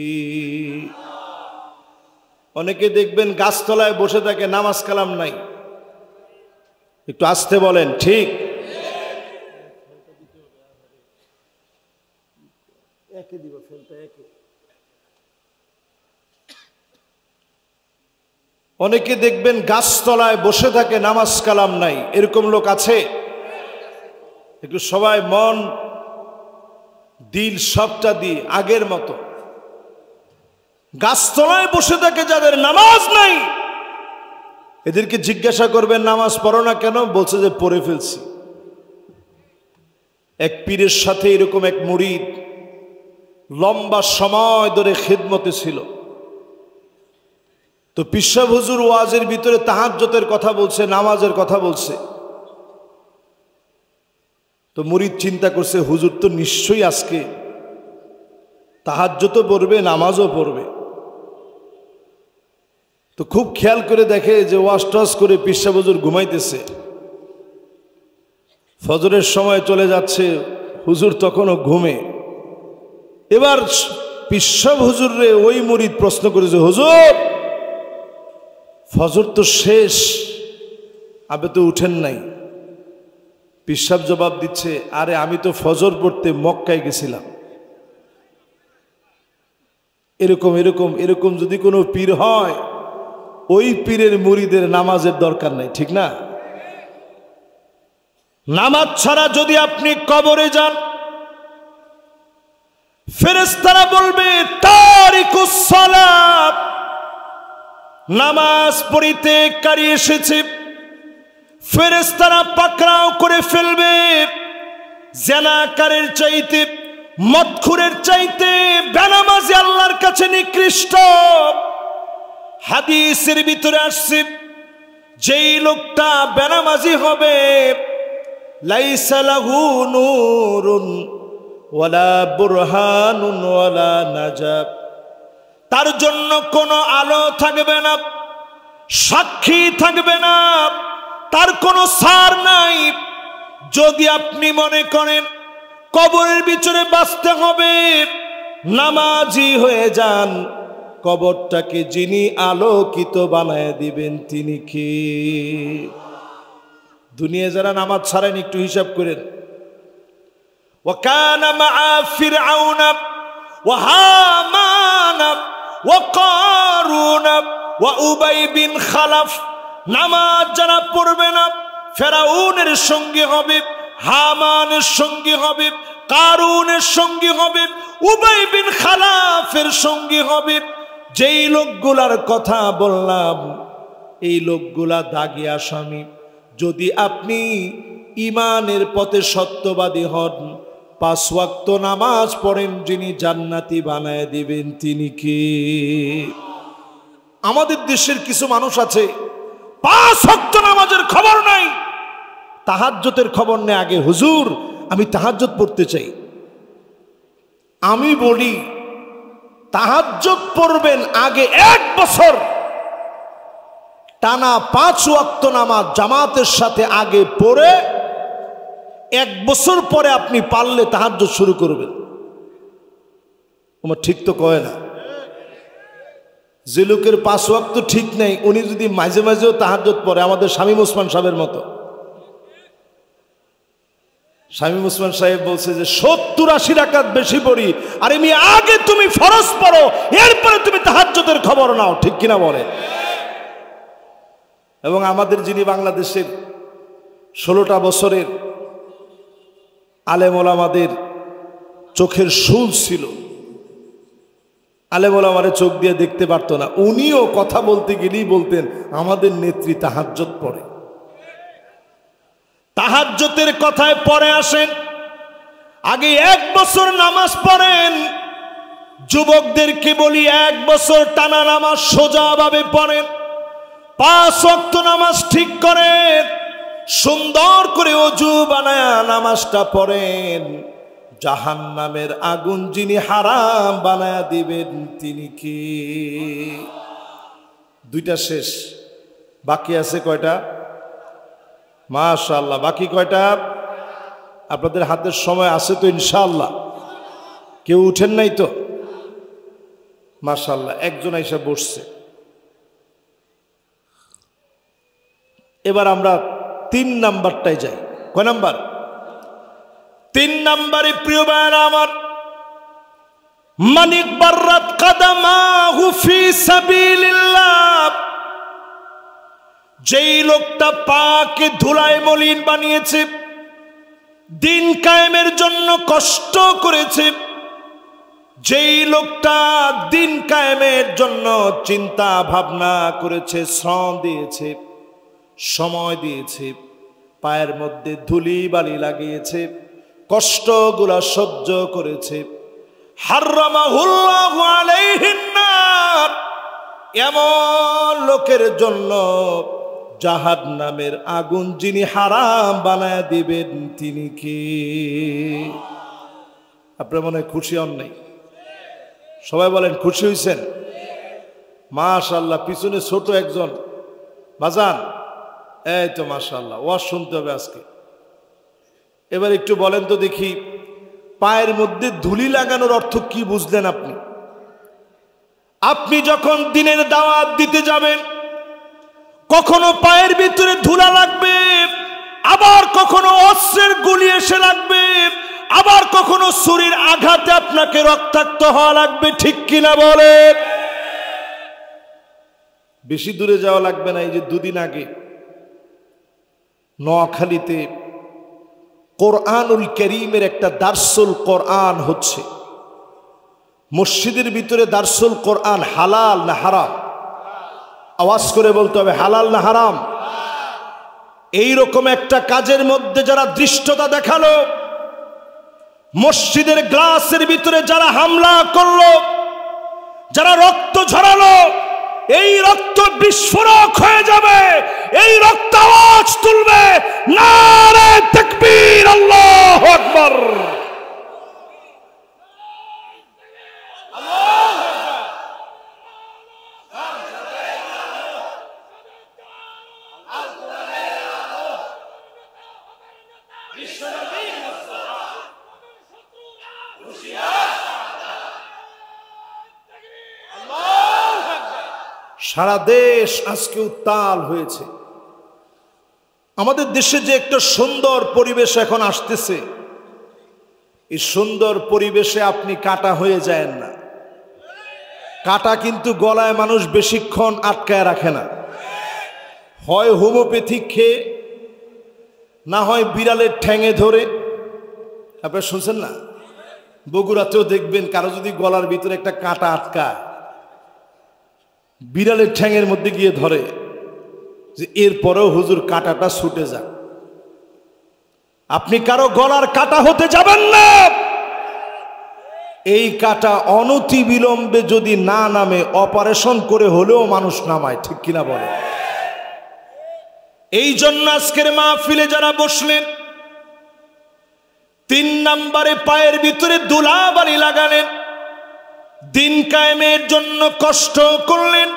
অনেকে দেখবেন গাছতলায় বসে থাকে, নামাজ কালাম নাই। একটু আস্তে বলেন, ঠিক? অনেকে দেখবেন গাছতলায় বসে থাকে, নামাজ কালাম নাই। এরকম লোক আছে? একটু সবাই মন দিল সবটা দিয়ে আগের মতো। গাছতলায় বসে থাকে যাদের নামাজ নাই, এদেরকে জিজ্ঞাসা করবেন নামাজ পড়ো না কেন? বলছে যে পড়ে ফেলছি। এক পীরের সাথে এরকম এক মুরিদ লম্বা সময় ধরে খিদমতে ছিল। তো পীর সাহেব হুজুর ওয়াজের ভিতরে তাহাজ্জুদের কথা বলছে, নামাজের কথা বলছে। তো মুরিদ চিন্তা করছে, হুজুর তো নিশ্চয়ই আজকে তাহাজ্জুদও পড়বে, নামাজও পড়বে। তো খুব খেয়াল করে দেখে যে ওয়াজ টস করে পীর সাহেব হুজুর ঘুমাইতেছে। ফজরের সময় চলে যাচ্ছে, হুজুর তখনও ঘুমে। এবার পীর সাহেব হুজুরে ওই মুরিদ প্রশ্ন করেছে, হুজুর ফজর তো শেষ, আপনি তো উঠেন নাই। পীর সাহেব জবাব দিচ্ছে, আরে আমি তো ফজর পড়তে মক্কায় গেছিলাম। এরকম এরকম এরকম যদি কোনো পীর হয়, ওই পীরের মুরিদের নামাজের দরকার নাই, ঠিক না? নামাজ ছাড়া যদি আপনি কবরে যান, ফেরেশতারা বলবে তারিকুস সালাত, নামাজ পরিত্যাগকারী এসেছে। ফেরেশতারা পাকড়াও করে ফেলবে। জেনাকারের চাইতে, মদখুরের চাইতে বেনামাজি আল্লাহর কাছে নিকৃষ্ট। হাদিসের ভিতরে আসছে, যেই লোকটা বেনামাজি হবে, লাইসা লাহু নূরুন ওয়ালা বুরহানুন ওয়ালা নাজাত, তার জন্য কোনো আলো থাকবে না, সাক্ষী থাকবে না, তার কোনো সার নাই। যদি আপনি মনে করেন কবরের ভিতরে বাঁচতে হবে, নামাজি হয়ে যান। কবরটাকে যিনি আলোকিত বানায় দিবেন তিনি কি? দুনিয়া যারা নামাজ ছাড়েন একটু হিসাব করেন। ওয়াকানা মাআ ফিরআউনা ওয়া হামানা ওয়া কারুনা ওয়া উবাই বিন খালাফ, নামাজ যারা পড়বে না, ফেরাউনের সঙ্গী হবে, হামানের সঙ্গী হবে, কারুনের সঙ্গী হবে, উবাই বিন খালাফের সঙ্গী হবে। যেই লোকগুলার কথা বললাম, এই লোকগুলা দাগী আসামি। যদি আপনি ইমানের পথে সত্যবাদী হন, 5 ওয়াক্ত নামাজ পড়েন, যিনি জান্নাতি বানায় দিবেন তিনি কি? আমাদের দেশের কিছু মানুষ আছে 5 ওয়াক্ত নামাজের খবর নাই, তাহাজ্জুদের খবর নেই। আগে হুজুর আমি তাহাজ্জুদ পড়তে চাই। আমি বলি তাহাজ্জুদ পড়বেন আগে 1 বছর টানা 5 ওয়াক্ত নামাজ জামাতের সাথে আগে পড়ে 1 বছর পরে আপনি পারলে তাহাজ্জুদ শুরু করবেন। আমার ঠিক তো কয় না? যে লোকের 5 ওয়াক্ত ঠিক নেই, উনি যদি মাঝে মাঝেও তাহাজ্জুদ পড়ে, আমাদের শামীম ওসমান সাহেবের মতো। শামীম ওসমান সাহেব বলছে যে 70-80 রাকাত বেশি পড়ি, আর আমি আগে তুমি ফরজ পড়ো, এরপরে তুমি তাহাজ্জুদের খবর নাও, ঠিক কিনা বলে? এবং আমাদের যিনি বাংলাদেশের 16টা বছরের আলেম ওলামাদের চোখের শুল ছিল, আলেম ওলামারে চোখ দিয়ে দেখতে পারতো না, উনিও কথা বলতে গেলেই বলতেন আমাদের নেত্রী তাহাজ্জুদ পড়ে। তাহাজ্জুদের কথায় পরে আসেন, আগে 1 বছর নামাজ পড়েন। যুবকদেরকে বলি 1 বছর টানা নামাজ সোজাভাবে পড়েন, 5 ওয়াক্ত নামাজ ঠিক করেন, সুন্দর করে ওযু বানায়া নামাজটা পড়েন। জাহান্নামের আগুন যিনি হারাম বানায়া দিবেন তিনি কি? 2টা শেষ, বাকি আছে কয়টা? মাশাআল্লাহ, বাকি কয়টা? আপনাদের হাতের সময় আছে তো ইনশাআল্লাহ? কেউ উঠেন নাই তো? মাশাআল্লাহ, একজন এসে বসছে। এবার আমরা 3 নাম্বারটায় যাই। কয় নাম্বার? 3 নাম্বারে প্রিয় ভাইরা আমার, মানিক বাররাত কাদামাহু ফি সাবিলিল্লাহ, যেই লোকটা পাকে ধুলায় মলিন বানিয়েছে, দিন কায়েমের জন্য কষ্ট করেছে, যেই লোকটা দিন কায়েমের জন্য চিন্তা ভাবনা করেছে, শ্রম দিয়েছে, সময় দিয়েছে, পায়ের মধ্যে ধুলি বালি লাগিয়েছে, কষ্টগুলা সহ্য করেছে, হারামাহুল্লাহু আলাইহিন নার, এমন লোকের জন্য জাহান্নামের আগুন যিনি হারাম বানায় দিবেন তিনি কি? আপনারা মনে হয় খুশি হন নাই? সবাই বলেন খুশি হয়েছেন? মাশাআল্লাহ, পিছনে ছোট একজন বাজান, এই তো মাশাআল্লাহ, ওয়াজ শুনতে হবে আজকে। এবার একটু বলেন তো দেখি, পায়ের মধ্যে ধুলি লাগানোর অর্থ কি বুঝলেন আপনি? আপনি যখন দিনের দাওয়াত দিতে যাবেন, কখনো পায়ের ভিতরে ধুলা লাগবে, আবার কখনো অস্ত্রের গুলি এসে লাগবে, আবার কখনো ছুরির আঘাতে আপনাকে রক্তাক্ত হওয়া লাগবে, ঠিক কিনা বলে? বেশি দূরে যাওয়া লাগবে না। এই যে 2 দিন আগে নোয়াখালীতে কোরআনুল কারীমের একটা দারসুল কোরআন হচ্ছে। মসজিদের ভিতরে দারসুল কোরআন হালাল না হারাম? আওয়াজ করে বলতে হবে, হালাল না হারাম? এইরকম একটা কাজের মধ্যে যারা দৃষ্টতা দেখালো, মসজিদের গ্লাসের ভিতরে যারা হামলা করলো, যারা রক্ত ঝরালো, এই রক্ত বিস্ফোরক হয়ে যাবে, এই রক্ত আওয়াজ তুলবে, নারে তাকবীর, আল্লাহু আকবার। সারা দেশ আজকে উত্তাল হয়েছে। আমাদের দেশে যে একটা সুন্দর পরিবেশ এখন আসতেছে, এই সুন্দর পরিবেশে আপনি কাটা হয়ে যায় না। কাটা কিন্তু গলায় মানুষ বেশিক্ষণ আটকায় রাখে না, হয় হোমিওপ্যাথিক খেয়ে, না হয় বিড়ালের ঠ্যাঙে ধরে। আপনারা শুনছেন না? বগুড়াতেও দেখবেন কারো যদি গলার ভিতরে একটা কাঁটা আটকায়, বিড়ালের ঠ্যাঙের মধ্যে গিয়ে ধরে, যে এরপরেও হুজুর কাঁটাটা ছুটে যাক। আপনি কারো গলার কাঁটা হতে যাবেন না। এই কাঁটা অনতি বিলম্বে যদি না নামে, অপারেশন করে হলেও মানুষ নামায়, ঠিক কিনা বলে? এই জন্য আজকের মাহফিলে যারা বসলেন, 3 নম্বরে পায়ের ভিতরে ধুলাবালি লাগালেন, দিন কায়েমের জন্য কষ্ট করলেন,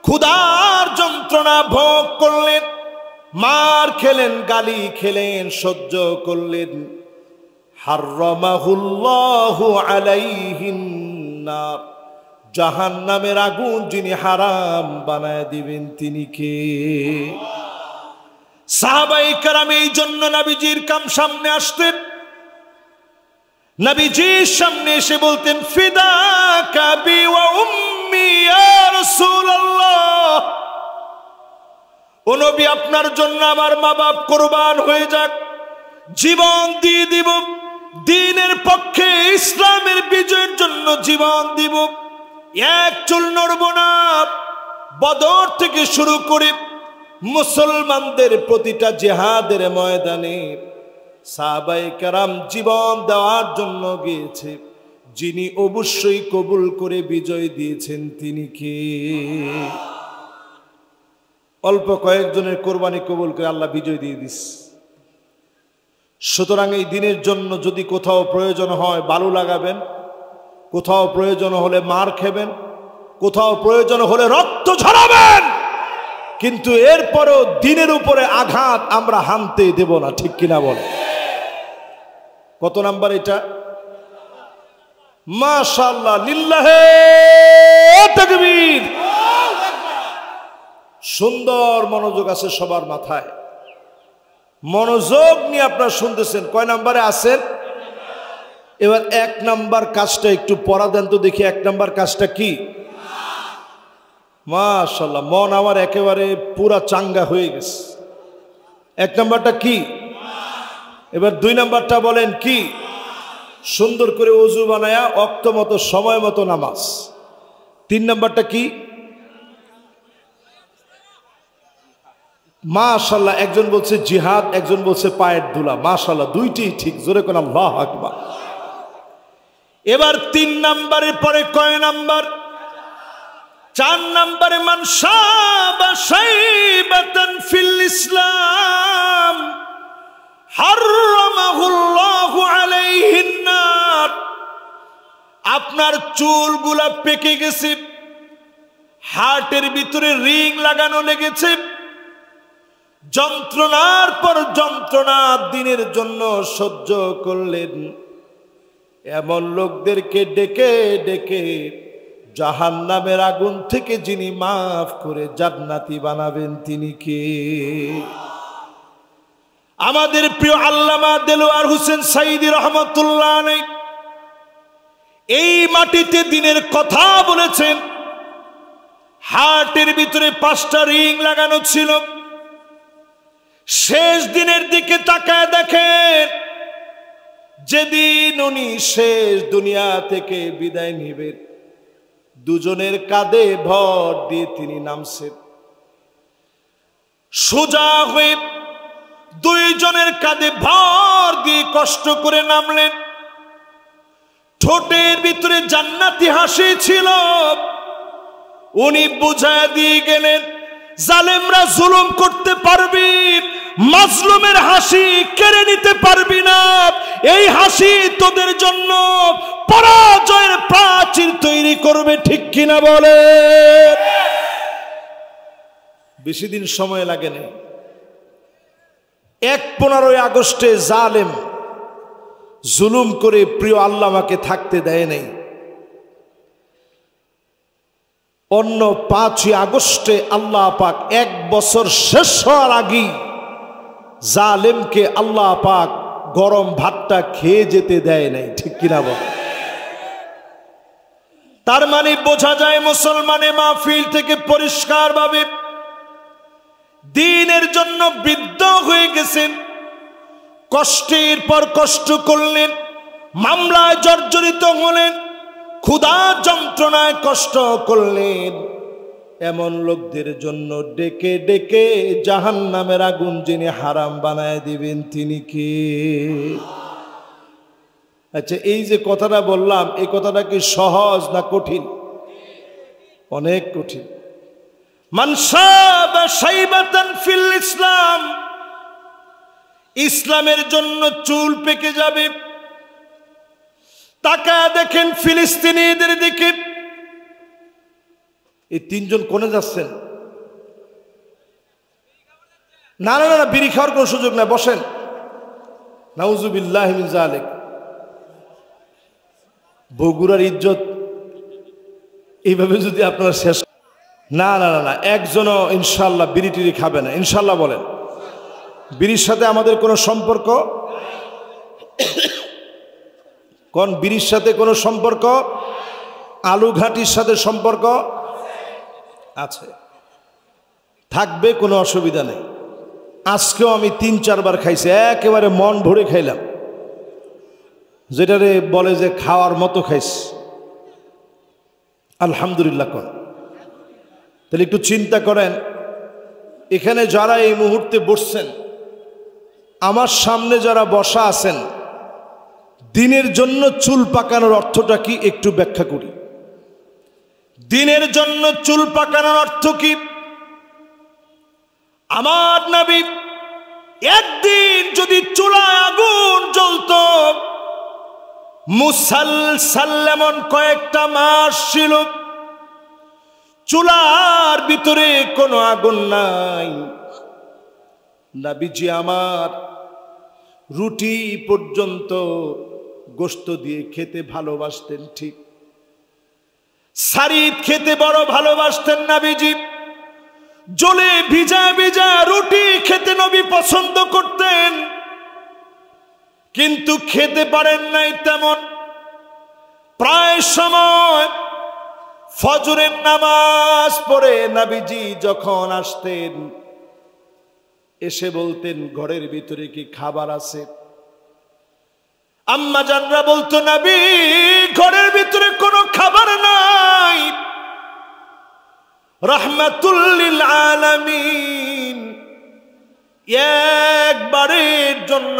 ক্ষুধার যন্ত্রণা ভোগ করলেন, মার খেলেন, গালি খেলেন, সহ্য করলেন। হাররামাহুল্লাহু আলাইহিন নার, জাহান্নামের আগুন যিনি হারাম বানায় দিবেন তিনি কে? সাহাবায়ে কেরাম এই জন্য নবীজির সামনে আসতেন, নবীজির সামনে এসে বলতেন, ফিদাকা বি ওয়া উম্মি ইয়া রাসূলুল্লাহ, ও নবী আপনার জন্য আমার মা বাপ কুরবান হয়ে যাক, জীবন দিয়ে দিব, দ্বীনের পক্ষে ইসলামের বিজয়ের জন্য জীবন দিব, এক চুল নড়ব না। বদর থেকে শুরু করে মুসলমানদের প্রতিটা জিহাদের ময়দানে সাহাবায়ে কেরাম জীবন দেওয়ার জন্য গিয়েছে, যিনি অবশ্যই কবুল করে বিজয় দিয়েছেন তিনি কে? অল্প কয়েকজনের কোরবানি কবুল করে আল্লাহ বিজয় দিয়ে দিস। সুতরাং এই দিনের জন্য যদি কোথাও প্রয়োজন হয় বালু লাগাবেন, কোথাও প্রয়োজন হলে মার খেবেন, কোথাও প্রয়োজন হলে রক্ত ঝরাবেন, কিন্তু এরপরও দিনের উপরে আঘাত আমরা হানতে দেব না, ঠিক কিনা বলে? কত নাম্বার এটা? মাশাআল্লাহ, লিল্লাহে তাকবীর। সুন্দর মনোযোগ আছে সবার মাথায়, মনোযোগ নিয়ে আপনারা শুনতেছেন। কয় নাম্বারে আছেন? এবার এক নাম্বার কাজটা একটু পড়া দেন তো দেখি, এক নাম্বার কাজটা কি? মাশাআল্লাহ, মন আমার একেবারে পুরা চাঙ্গা হয়ে গেছে। এক নাম্বারটা কি? এবার দুই নাম্বারটা বলেন কি? সুন্দর করে ওযু বানায়া ওয়াক্ত মতো সময় মতো নামাজ। তিন নাম্বারটা কি? মাশাআল্লাহ, একজন বলছে জিহাদ, একজন বলছে পায়ের ধুলা। মাশাআল্লাহ, দুইটি ঠিক, জোরে কোন আল্লাহু আকবার। এবার তিন নাম্বারের পরে কয় নাম্বার? চার নাম্বারে মান শাবা শাইবাতান ফিল ইসলাম হাররামাহুল্লাহু আলাইহিন নার। আপনার চুলগুলা পেকে গেছে, হার্টের ভিতরে রিং লাগানো লেগেছে, যন্ত্রণার পর যন্ত্রণা দিনের জন্য সহ্য করলেন, এমন লোকদেরকে ডেকে ডেকে জাহান্নামের আগুন থেকে যিনি মাফ করে জান্নাতি বানাবেন তিনি কে? আমাদের প্রিয় আল্লামা দেলোয়ার হোসেন সাঈদী রহমাতুল্লাহ আলাইহি এই মাটিতে দিনের কথা বলেছেন। হার্টের ভিতরে 5টা রিং লাগানো ছিল। শেষ দিনের দিকে তাকায় দেখেন, যেদিন উনি শেষ দুনিয়া থেকে বিদায় নেবেন, দুজনের কাঁধে ভর দিয়ে তিনি নামছেন। সোজা হয়ে দুইজনের কাঁধে ভর দিয়ে কষ্ট করে নামলেন। ঠোঁটের ভিতরে জান্নাতি হাসি ছিল। উনি বুঝায় দিয়ে গেলেন, জালেমরা জুলুম করতে পারবি, মাজলুমের হাসি কেড়ে নিতে পারবি না। এই হাসি তোদের জন্য পরাজয়ের প্রাচীর তৈরি করবে, ঠিক কিনা বলে? বেশি দিন সময় লাগে না। 15 আগস্টে জালেম জুলুম করে প্রিয় আল্লামাকে থাকতে দেয় নাই। অন্য 5 আগস্টে আল্লাহ পাক 1 বছর শেষ হওয়ার আগেই জালেমকে আল্লাহ পাক গরম ভাতটা খেয়ে যেতে দেয় নাই, ঠিক কিনা বলে? তার মানে বোঝা যায় মুসলমানে মাহফিল থেকে পরিষ্কার ভাবে দ্বীনের জন্য বৃদ্ধ হয়ে গেছেন। কষ্টের পর কষ্ট করলেন, মামলায় জর্জরিত হলেন, ক্ষুধা যন্ত্রণায় কষ্ট করলেন। এমন লোকদের জন্য ডেকে ডেকে জাহান্নামের আগুন যিনি হারাম বানায় দিবেন তিনি কে? আচ্ছা, এই যে কথাটা বললাম, এই কথাটা কি সহজ না কঠিন? অনেক কঠিন। মান শাবা শাইবাতান ফিল ইসলাম, ইসলামের জন্য চুল পেকে যাবে। তাকায় দেখেন ফিলিস্তিনিদের দিকে, এই তিনজন কোনে যাচ্ছেন? না না না, বিড়ি খাওয়ার কোনো সুযোগ না, বসেন। নাউজুবিল্লাহি মিন যালিক। বগুড়ার ইজ্জত এইভাবে যদি আপনারা শেষ, না না না না, একজনও ইনশাল্লাহ বিড়ি টিড়ি খাবে না, ইনশাল্লাহ বলেন। বিড়ির সাথে আমাদের কোনো সম্পর্ক, কোন বিড়ির সাথে কোনো সম্পর্ক? আলু ঘাটির সাথে সম্পর্ক আছে, থাকবে, কোনো অসুবিধা নেই। আজকেও আমি 3-4 বার খাইছি, একেবারে মন ভরে খাইলাম, যেটারে বলে যে খাওয়ার মতো খাইছি। আলহামদুলিল্লাহ। কোন তাহলে একটু চিন্তা করেন, এখানে যারা এই মুহূর্তে বসছেন, আমার সামনে যারা বসা আছেন, দিনের জন্য চুল পাকানোর অর্থটা কি একটু ব্যাখ্যা করি। দিনের জন্য চুল পাকানোর অর্থ কি? আমার নবী একদিন যদি চুলায় আগুন জ্বলত, মুসালসাল এমন কয়েকটা মাস ছিল, চুলার ভিতরে কোনো আগুন নাই, নবীজি আমার রুটি পর্যন্ত গোশত দিয়ে খেতে ভালোবাসতেন। ঠিক, সারিদ খেতে বড় ভালোবাসতেন নবীজি। জলে ভিজা ভিজা রুটি খেতে নবী পছন্দ করতেন, কিন্তু খেতে পারেন নাই তেমন। প্রায় সময় ফজরের নামাজ পড়ে নবীজি যখন আসতেন, এসে বলতেন ঘরের ভিতরে কি খাবার আছে? আম্মা জানরা বলতো নবী ঘরের ভিতরে কোনো খাবার নাই। রাহমাতুল লিল আলামিন একবারের জন্য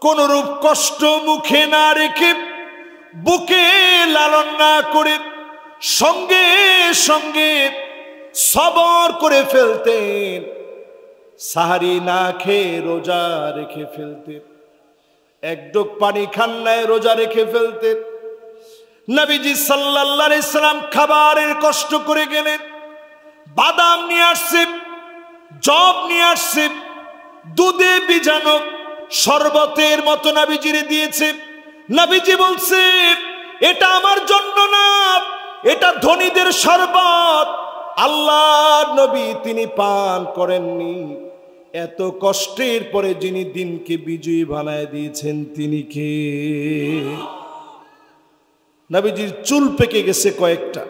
কোনরূপ কষ্ট মুখে না রেখে, বুকে লালন না করে, সঙ্গে সঙ্গে সবর করে ফেলতেন, সাহারি না খেয়ে রোজা রেখে ফেলতেন, এক ডোক পানি খান নাই রোজা রেখে ফেলতেন। নবীজি সাল্লাল্লাহু আলাইহি সাল্লাম খাবারের কষ্ট করে গেলেন, বাদাম নিয়ে আসছে, জব নিয়ে আসছে, দুধে ভিজানো শরবতের মতো নবীজিরে দিয়েছে। নবীজি বলছে এটা আমার জন্য না, এটা ধনীদের শরবত। আল্লাহর নবী তিনি পান করেননি। এত কষ্টের পরে যিনি দিনকে বিজয়ী বানায় দিয়েছেন তিনি কে? নবীজির চুল পেকে গেছে কয়েকটা।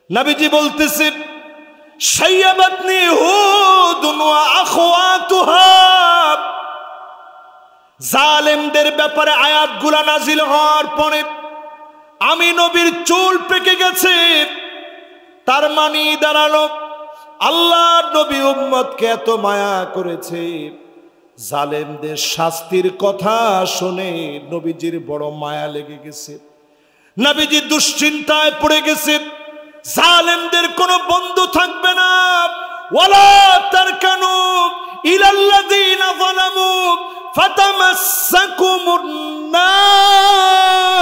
নবীজি বলতেছে শাইয়াবাতনি হুদুন ওয়া আখওয়াতুহা। জালেমদের ব্যাপারে আয়াতগুলা নাজিল হওয়ার পরে আমি নবীর চুল পেকে গেছে, তার মানে দাঁড়ালো আল্লাহর নবী উম্মতকে এত মায়া করেছে, জালেমদের শাস্তির কথা শুনে নবীজির বড় মায়া লেগে গেছে। নবীজি দুশ্চিন্তায় পড়ে গেছে, জালেমদের কোনো বন্ধু থাকবে না। ওয়ালা তারকানু ইলাল্লাযীনা যালামু ফাতামাসসাকুমুন নার।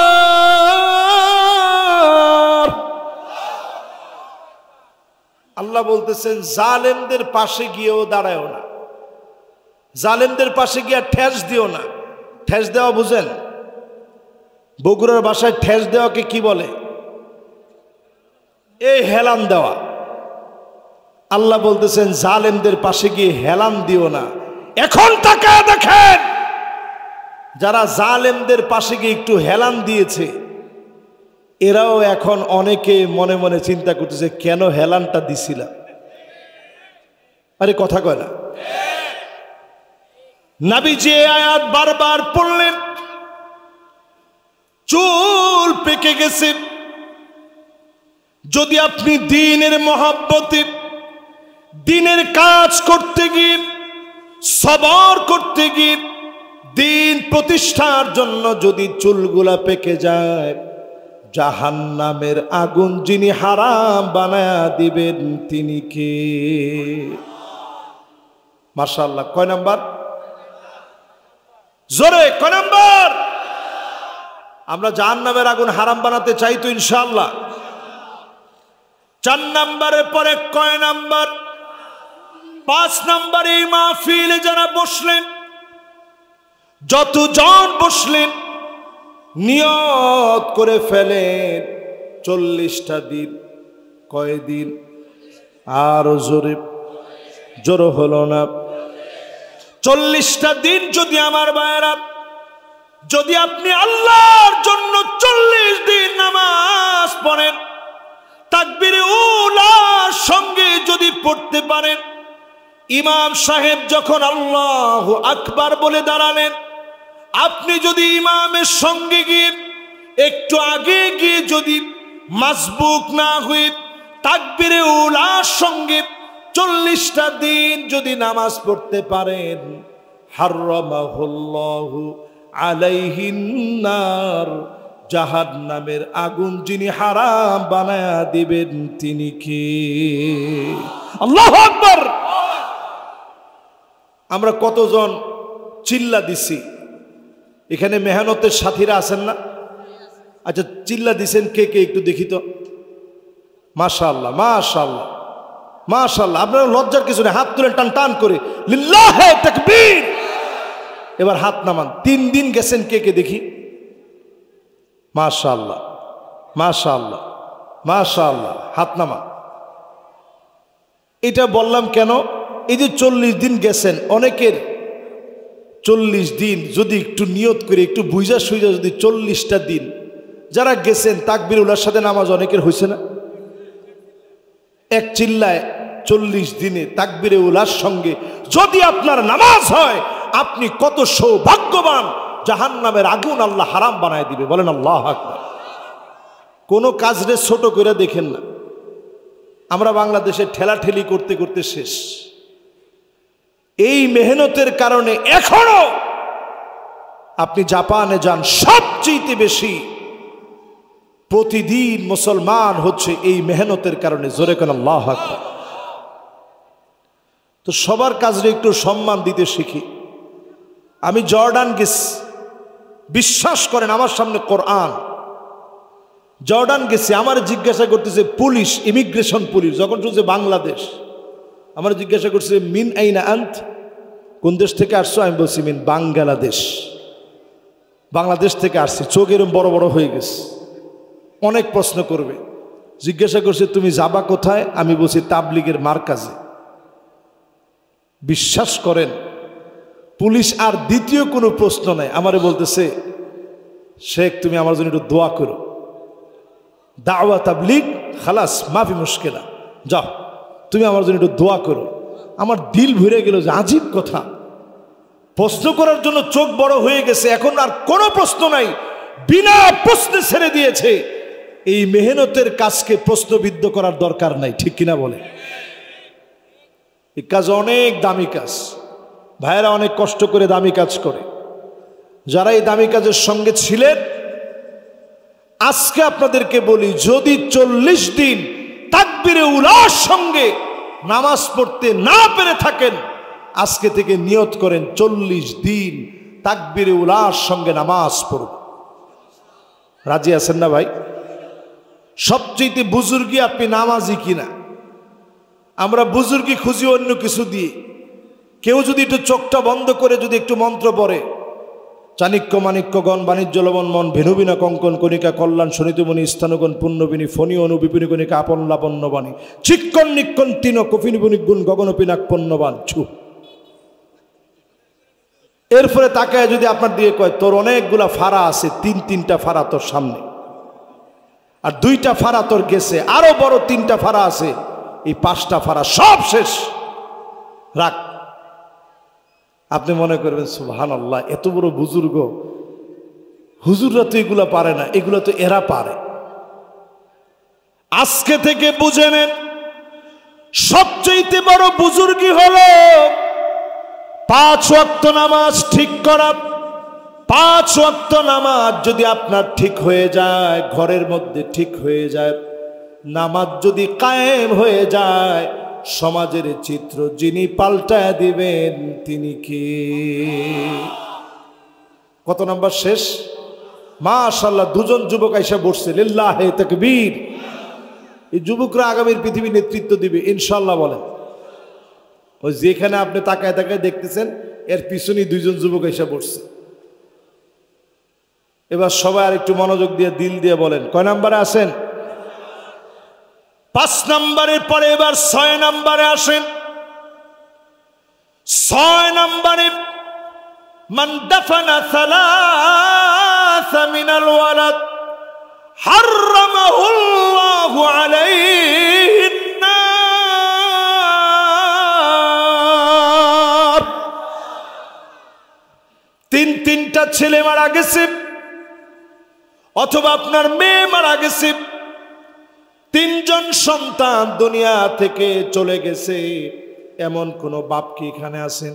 আল্লাহ বলতেছেন জালেমদের পাশে গিয়েও দাঁড়ায়ও না, জালেমদের পাশে গিয়ে ঠেস দিও না। ঠেস দেওয়া বুঝেন? বগুড়ার ভাষায় ঠেস দেওয়াকে কি বলে? এই হেলান দেওয়া। আল্লাহ বলতেছেন জালেমদের পাশে গিয়ে হেলান দিও না। এখন তাকায় দেখেন, যারা জালেমদের পাশে গিয়ে একটু হেলান দিয়েছে, এরাও এখন অনেকে মনে মনে চিন্তা করতেছে কেন হেলানটা দিছিলাম। আরে কথা কয় না। নবীজি আয়াত বারবার পড়লেন, চুল পেকে গেছে। যদি আপনি দ্বীনের মহব্বতে, দ্বীনের কাজ করতে গিয়ে, সবর করতে গিয়ে, দ্বীন প্রতিষ্ঠার জন্য যদি চুলগুলা পেকে যায়, জাহান্নামের আগুন যিনি হারাম বানায়া দিবেন তিনি কে? মাশাআল্লাহ। কয় নাম্বার? জোরে কয় নাম্বার? আমরা জাহান্নামের আগুন হারাম বানাতে চাই তো ইনশাআল্লাহ। 4 নম্বরের পরে কয় নাম্বার? 5 নম্বরে এই মাহফিলে যারা বসলেন, যতজন বসলেন, নিয়ত করে ফেলেন 40টা দিন। কয় দিন? আরো জোরে, জোর হলো না। 40টা দিন যদি আমার ভাইরা, যদি আপনি আল্লাহর জন্য 40 দিন নামাজ পড়েন, তাকবীরে উলার সঙ্গে যদি পড়তে পারেন, ইমাম সাহেব যখন আল্লাহু আকবার বলে দাঁড়ালেন, আপনি যদি ইমামের সঙ্গে গিয়ে একটু আগে গিয়ে যদি মাসবুক না হয়ে তাকবীরে উলার সঙ্গে 40টা দিন যদি নামাজ পড়তে পারেন, হারামাহুল্লাহু আলাইহিন নার, জাহান্নামের আগুন যিনি হারাম বানায়া দিবেন তিনি কে? আল্লাহু আকবার। আমরা কতজন চিল্লা দিছি? এখানে মেহনতের সাথীরা আছেন না? আচ্ছা, চিল্লা দিছেন কে কে একটু দেখি তো। মাশাআল্লাহ, মাশাআল্লাহ, মাশাআল্লাহ। আপনারা লজ্জার কিছু নেই, হাত তুলে টান টান করে লিল্লাহে তাকবীর। এবার হাত নামান। 3 দিন গেছেন কে কে দেখি। মাশাআল্লাহ, মাশাআল্লাহ, মাশাআল্লাহ, হাত নামা। এটা বললাম কেন? এই যে 40 দিন গেছেন, অনেকের 40 দিন যদি একটু নিয়ত করে একটু বুঝা সুইজা যদি 40টা দিন যারা গেছেন তাকবীর উলার সাথে নামাজ অনেকের হয়েছে না? এক চিল্লায় 40 দিনে তাকবীরে উলার সঙ্গে যদি আপনার নামাজ হয়, আপনি কত সৌভাগ্যবান। জাহান্নামের আগুন আল্লাহ হারাম বানায় দিবে। বলেন আল্লাহু আকবার। কোনো কাজরে ছোট করে দেখেন না। আমরা বাংলাদেশে ঠেলাঠেলি করতে করতে শেষ। এই মেহনতের কারণে এখনো আপনি জাপানে যান, সবচেয়ে বেশি প্রতিদিন মুসলমান হচ্ছে এই মেহনতের কারণে। জোরে কোন আল্লাহু আকবার। তো সবার কাজে একটু সম্মান দিতে শিখি। আমি জর্ডান গেছি, বিশ্বাস করেন আমার সামনে কোরআন। জর্ডান গেছি, আমার জিজ্ঞাসা করতেছে পুলিশ, ইমিগ্রেশন পুলিশ, যখন শুনছে বাংলাদেশ, আমার জিজ্ঞাসা করছে মিন আইনা আন্ত, কোন দেশ থেকে আসছো? আমি বলছি মিন বাংলাদেশ, বাংলাদেশ থেকে আসছি। চোখ এরম বড় বড় হয়ে গেছে। অনেক প্রশ্ন করবে। জিজ্ঞাসা করছে তুমি যাবা কোথায়? আমি বলছি তাবলিগের মারকাজে। বিশ্বাস করেন পুলিশ আর দ্বিতীয় কোনো প্রশ্ন নাই, আমারে বলতেছে শেখ তুমি আমার জন্য একটু দোয়া করো। দাওয়া তাবলিগ খালাস মাফি মুশকিলা, যাও তুমি আমার জন্য একটু দোয়া করো। আমার দিল ভরে গেল যে আজীব কথা, প্রশ্ন করার জন্য চোখ বড় হয়ে গেছে, এখন আর কোনো প্রশ্ন নাই, বিনা প্রশ্নে ছেড়ে দিয়েছে। এই মেহনতের কাজকে প্রশ্নবিদ্ধ করার দরকার নাই, ঠিক কিনা বলে? এই কাজ অনেক দামি কাজ, ভাইয়েরা অনেক কষ্ট করে দামি কাজ করে। যারা এই দামি কাজের সঙ্গে ছিলেন, আজকে আপনাদেরকে বলি, যদি 40 দিন তাকবীরে উলার সঙ্গে নামাজ পড়তে না পেরে থাকেন, আজকে থেকে নিয়ত করেন 40 দিন তাকবীরে উলার সঙ্গে নামাজ পড়ব। রাজি আছেন না ভাই? সবচেয়ে বুজুর্গি আপনি নামাজি কিনা। আমরা বুজুর্গি খুঁজি অন্য কিছু দিয়ে। কেউ যদি একটু চোখটা বন্ধ করে যদি একটু মন্ত্র পড়ে, চাণিক্য মাণিক্যগণ বাণিজ্য লবণ মন ভেনুবিনা কঙ্কন কণিকা কল্যাণ শনিতমণি স্থানগণ পুণ্যবিনী ফণি অনুবিপিনী কণিকা আপন লাপন্যবাণী চিক্কন নিক্কন তিন কফিনিবনি গুণ গগনপিনাক পণ্যবান ছু। এরপরে তাকায় যদি আপনার দিয়ে কয় তোর অনেকগুলা ফাড়া আছে, 3-3টা ফাড়া তোর সামনে, আর 2টা ফাড়া তোর গেছে, আরো বড় 3টা ফাড়া আছে, এই 5টা ফাড়া সব শেষ, রাখ। আপনি মনে করবেন সুবহানাল্লাহ, এত বড় বুজুর্গ, হুজুররা তো এগুলা পারে না, এগুলা তো এরা পারে। আজকে থেকে বুঝে নেন, সবচেয়ে বড় বুজুর্গি হলো 5 ওয়াক্ত নামাজ ঠিক করা। 5 ওয়াক্ত নামাজ যদি আপনার ঠিক হয়ে যায়, ঘরের মধ্যে ঠিক হয়ে যায়, নামাজ যদি কায়েম হয়ে যায়, সমাজের চিত্র যিনি পাল্টায় দিবেন তিনি কি? কত নাম্বার শেষ? মাশাআল্লাহ, 2জন যুবক আইসা বসছে, লিল্লাহে তাকবীর। এই যুবকরা আগামীর পৃথিবী নেতৃত্ব দিবে ইনশাল্লাহ। বলেন ওই যেখানে আপনি তাকায় তাকায় দেখতেছেন এর পিছনেই দুইজন যুবক এসে পড়ছে। এবার সবাই আর একটু মনোযোগ দিয়ে দিল দিয়ে বলেন কয় নাম্বারে আসেন? 5 নম্বরের পরে এবার 6 নম্বরে আসেন। 6 নম্বরে মান দাফানা সালাসা মিনাল ওয়ালাদ হারামাহুল্লাহু আলাইহিন নার। তিনটা ছেলে মারা গেছে অথবা আপনার মেয়ে মারা গেছে, 3 জন সন্তান দুনিয়া থেকে চলে গেছে, এমন কোন বাপ কি এখানে আছেন?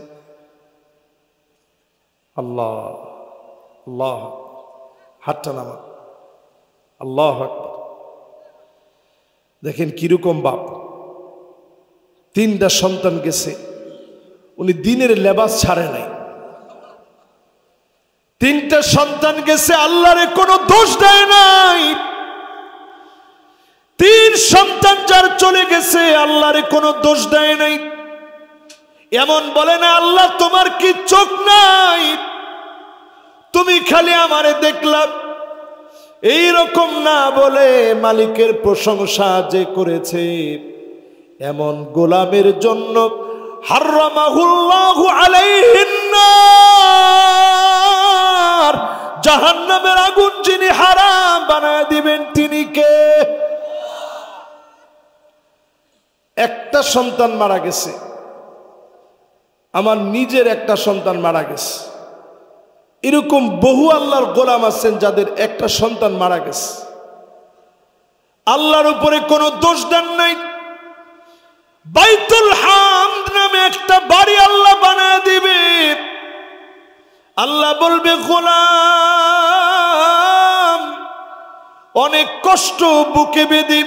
আল্লাহ আল্লাহ, হাতটা নামা। আল্লাহু আকবার। দেখেন কিরকম বাপ, 3টা সন্তান গেছে, উনি দিনের লেবাস ছাড়ে নাই। 3টা সন্তান গেছে, আল্লাহরে কোনো দোষ দেয় নাই। 3 সন্তান যার চলে গেছে আল্লাহরে কোনো দোষ দেয় নাই। এমন বলে না আল্লাহ তোমার কি চোখ নাই, তুমি খালি আমারে দেখলাম, এই রকম না বলে মালিকের প্রশংসা যে করেছে এমন গোলামের জন্য হারামাহুল্লাহু আলাইহিন নার, জাহান্নামের আগুন যিনি হারাম বানায় দিবেন তিনি কে? একটা সন্তান মারা গেছে, আমার নিজের একটা সন্তান মারা গেছে। এরকম বহু আল্লাহর গোলাম আছেন যাদের একটা সন্তান মারা গেছে, আল্লাহর উপরে কোনো দোষ দেন নাই। বাইতুল হামদ নামে একটা বাড়ি আল্লাহ বানায় দিবে, আল্লাহ বলবে গোলাম অনেক কষ্ট বুকে বেঁধে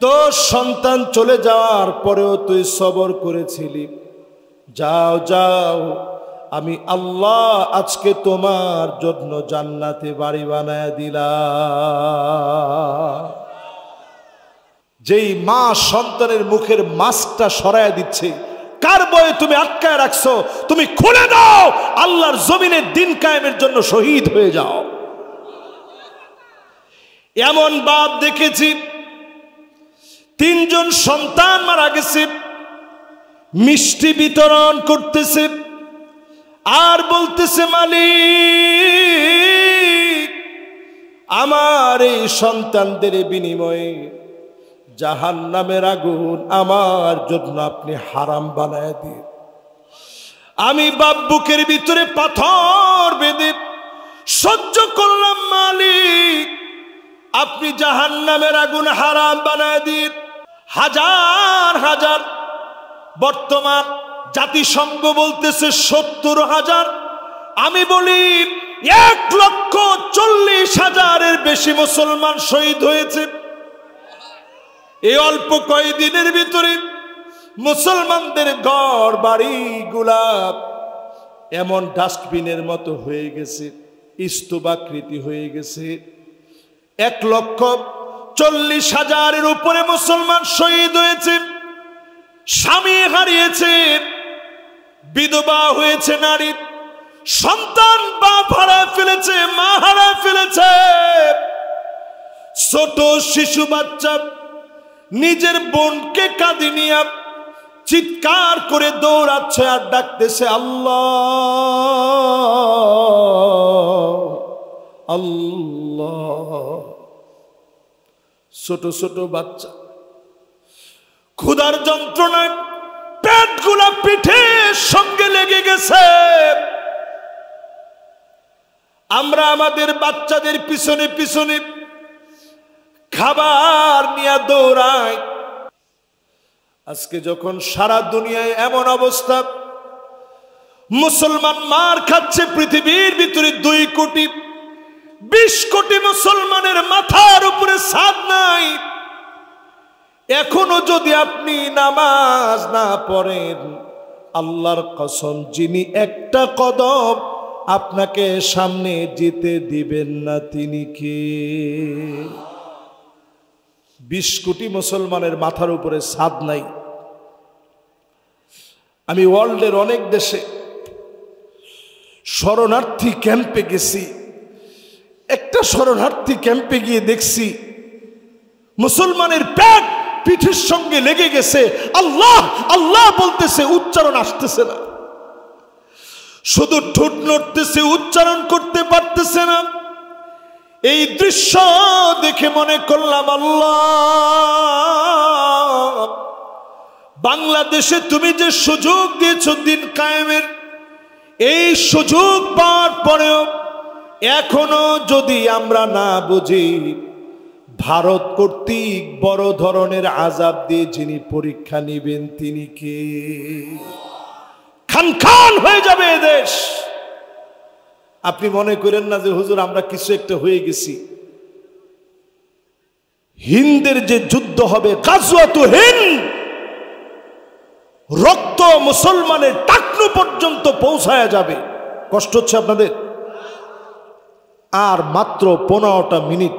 তোর সন্তান চলে যাওয়ার পরেও তুই সবর করেছিলি, যাও যাও আমি আল্লাহ আজকে তোমার জন্য জান্নাতে বাড়ি বানায় দিলাম। যেই মা সন্তানের মুখের মাস্কটা সরায় দিচ্ছে, কার বয়ে তুমি আটকায় রাখছো, তুমি খুলে দাও, আল্লাহর জমিনে দিন কায়েমের জন্য শহীদ হয়ে যাও। এমন বাপ দেখেছি 3 জন সন্তান মারা গেছে, মিষ্টি বিতরণ করতেছে আর বলতেছে মালিক আমার এই সন্তানদের বিনিময়ে জাহান্নামের আগুন আমার জন্য আপনি হারাম বানায় দিন। আমি বাপ বুকের ভিতরে পাথর বেঁধে সহ্য করলাম, মালিক আপনি জাহান্নামের আগুন হারাম বানায় দিন। হাজার হাজার, বর্তমান জাতিসংঘ বলতেছে 70,000, আমি বলি 1,40,000-এর বেশি মুসলমান শহীদ হয়েছে। এই অল্প কয়েকদিনের ভিতরে মুসলমানদের ঘর বাড়ি গুলা এমন ডাস্টবিনের মতো হয়ে গেছে, স্তূপাকৃতি হয়ে গেছে। 1,40,000-এর উপরে মুসলমান শহীদ হয়েছে, স্বামী হারিয়েছে, বিধবা হয়েছে নারী, সন্তান বাপ হারায় ফেলেছে, মা হারায় ফেলেছে। ছোট শিশু বাচ্চা নিজের বোনকে কাঁধে নিয়ে চিৎকার করে দৌড়াচ্ছে আর ডাকতেছে আল্লাহ আল্লাহ। ছোট ছোট বাচ্চা ক্ষুধার যন্ত্রণায় পেটগুলা পিঠের সঙ্গে লেগে গেছে। আমরা আমাদের বাচ্চাদের পিছনে পিছনে খাবার নিয়ে দৌড়াই। আজকে যখন সারা দুনিয়ায় এমন অবস্থা, মুসলমান মার খাচ্ছে, পৃথিবীর ভিতরে 2,20 কোটি মুসলমানের মাথার উপরে ছাদ নাই। এখনো যদি আপনি নামাজ না পড়েন, আল্লাহর কসম যিনি একটা কদম আপনাকে সামনে যেতে দিবেন না তিনি কে? 20 কোটি মুসলমানের মাথার উপরে ছাদ নাই। আমি ওয়ার্ল্ডের অনেক দেশে শরণার্থী ক্যাম্পে গেছি। একটা শরণার্থী ক্যাম্পে গিয়ে দেখছি মুসলমানের পেট পিঠের সঙ্গে লেগে গেছে, আল্লাহ আল্লাহ বলতেছে, উচ্চারণ আসতেছে না, শুধু ঠোঁট নড়তেছে, উচ্চারণ করতে পারতেছে না। এই দৃশ্য দেখে মনে করলাম, আল্লাহ, বাংলাদেশে তুমি যে সুযোগ দিয়েছ দিন কায়েমের, এই সুযোগ পাওয়ার পরেও এখনো যদি আমরা না বুঝি, ভারত কর্তৃক বড় ধরনের আযাব দিয়ে যিনি পরীক্ষা নেবেন তিনি কে? খান খান হয়ে যাবে এদেশ। আপনি মনে করেন না যে হুজুর আমরা কিছু একটা হয়ে গেছি। হিন্দের যে যুদ্ধ হবে, গাজওয়াতু হিন্দ, রক্ত মুসলমানের টাকনু পর্যন্ত পৌঁছায়া যাবে। কষ্ট হচ্ছে আপনাদের? আর মাত্র 15টা মিনিট,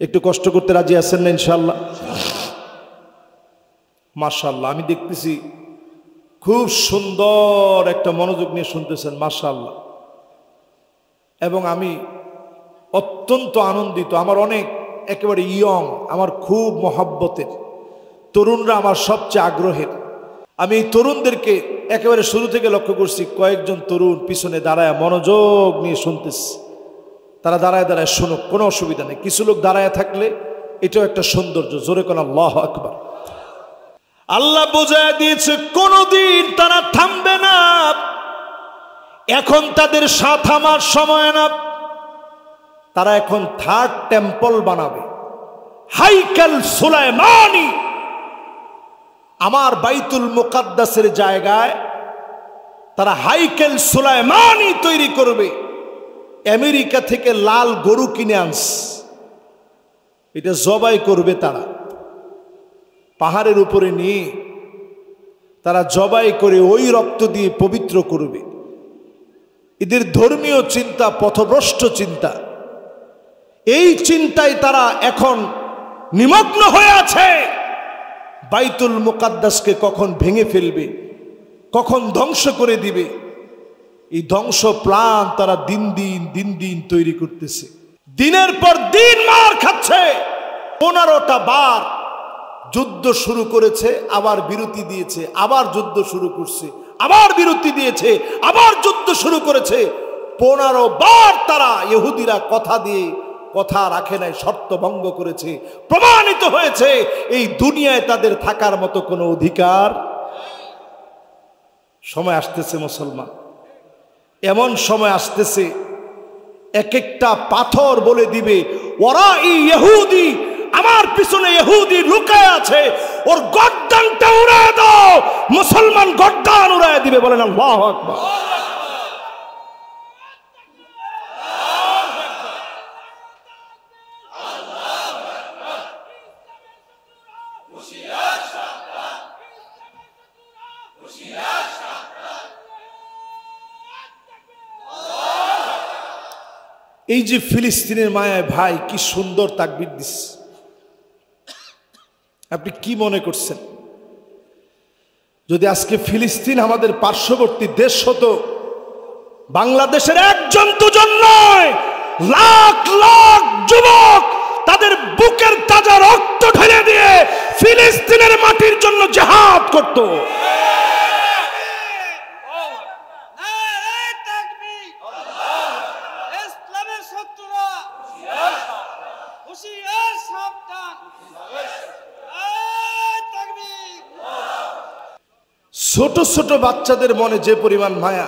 একটু কষ্ট করতে রাজি আছেন না ইনশাআল্লাহ? মাশাআল্লাহ, আমি দেখতেছি খুব সুন্দর একটা মনোযোগ নিয়ে শুনতেছেন, মাশাআল্লাহ। এবং আমি অত্যন্ত আনন্দিত। আমার অনেক একেবারে ইয়ং, আমার খুব মহব্বতের তরুণরা আমার সবচেয়ে আগ্রহের। আমি এই তরুণদেরকে একেবারে শুরু থেকে লক্ষ্য করছি, কয়েকজন তরুণ পিছনে দাঁড়ায় মনোযোগ নিয়ে শুনতেছে। তারা দাঁড়ায় দাঁড়ায় শুনুক, কোনো অসুবিধা নেই। কিছু লোক দাঁড়ায় থাকলে এটাও একটা সৌন্দর্য। জোরে কোন আল্লাহু আকবার। আল্লাহ বোঝায় দিয়েছে কোনদিন তারা থামবে না। এখন তাদের থামার সময় না। তারা এখন 3rd টেম্পল বানাবে, হাইকেল সুলাইমানি। আমার বাইতুল মুকাদ্দাসের জায়গায় তারা হাইকেল সুলাইমানি তৈরি করবে। আমেরিকা থেকে লাল গরু কিনে আনছে, এটা জবাই করবে তারা। পাহাড়ের উপরে নিয়ে তারা জবাই করে ওই রক্ত দিয়ে পবিত্র করবে। এদের ধর্মীয় চিন্তা পথভ্রষ্ট চিন্তা। এই চিন্তায় তারা এখন নিমগ্ন হয়ে আছে। বাইতুল মুকাদ্দাসকে কখন ভেঙে ফেলবে, কখন ধ্বংস করে দিবে, এই ধ্বংস প্ল্যান তারা দিন দিন তৈরি করতেছে। দিনের পর দিন মার খাচ্ছে। 15টা বার যুদ্ধ শুরু করেছে, আবার বিরতি দিয়েছে, আবার যুদ্ধ শুরু করছে, আবার বিরতি দিয়েছে, আবার যুদ্ধ শুরু করেছে। 15 বার তারা ইহুদিরা কথা রাখে নাই, শর্ত ভঙ্গ করেছে। প্রমাণিত হয়েছে এই দুনিয়ায় তাদের থাকার মতো কোনো অধিকার। সময় আসতেছে মুসলমান, এমন সময় আসতেছে এক একটা পাথর বলে দিবে, ওরা ইহুদি, আমার পিছনে ইহুদি লুকায় আছে, ওর গর্দানটা উড়ায় দাও। মুসলমান গর্দান উড়ায় দিবে। বলেন আল্লাহু আকবার। এই যে ফিলিস্তিনের মায়ায় ভাই কি সুন্দর তাকবীর দিচ্ছে। আপনি কি মনে করছেন যদি আজকে ফিলিস্তিন আমাদের পার্শ্ববর্তী দেশ হতো, বাংলাদেশের একজন দুজন নয়, লাখ লাখ যুবক তাদের বুকের তাজা রক্ত ঢেলে দিয়ে ফিলিস্তিনের মাটির জন্য জিহাদ করত। ছোট ছোট বাচ্চাদের মনে যে পরিমাণ মায়া,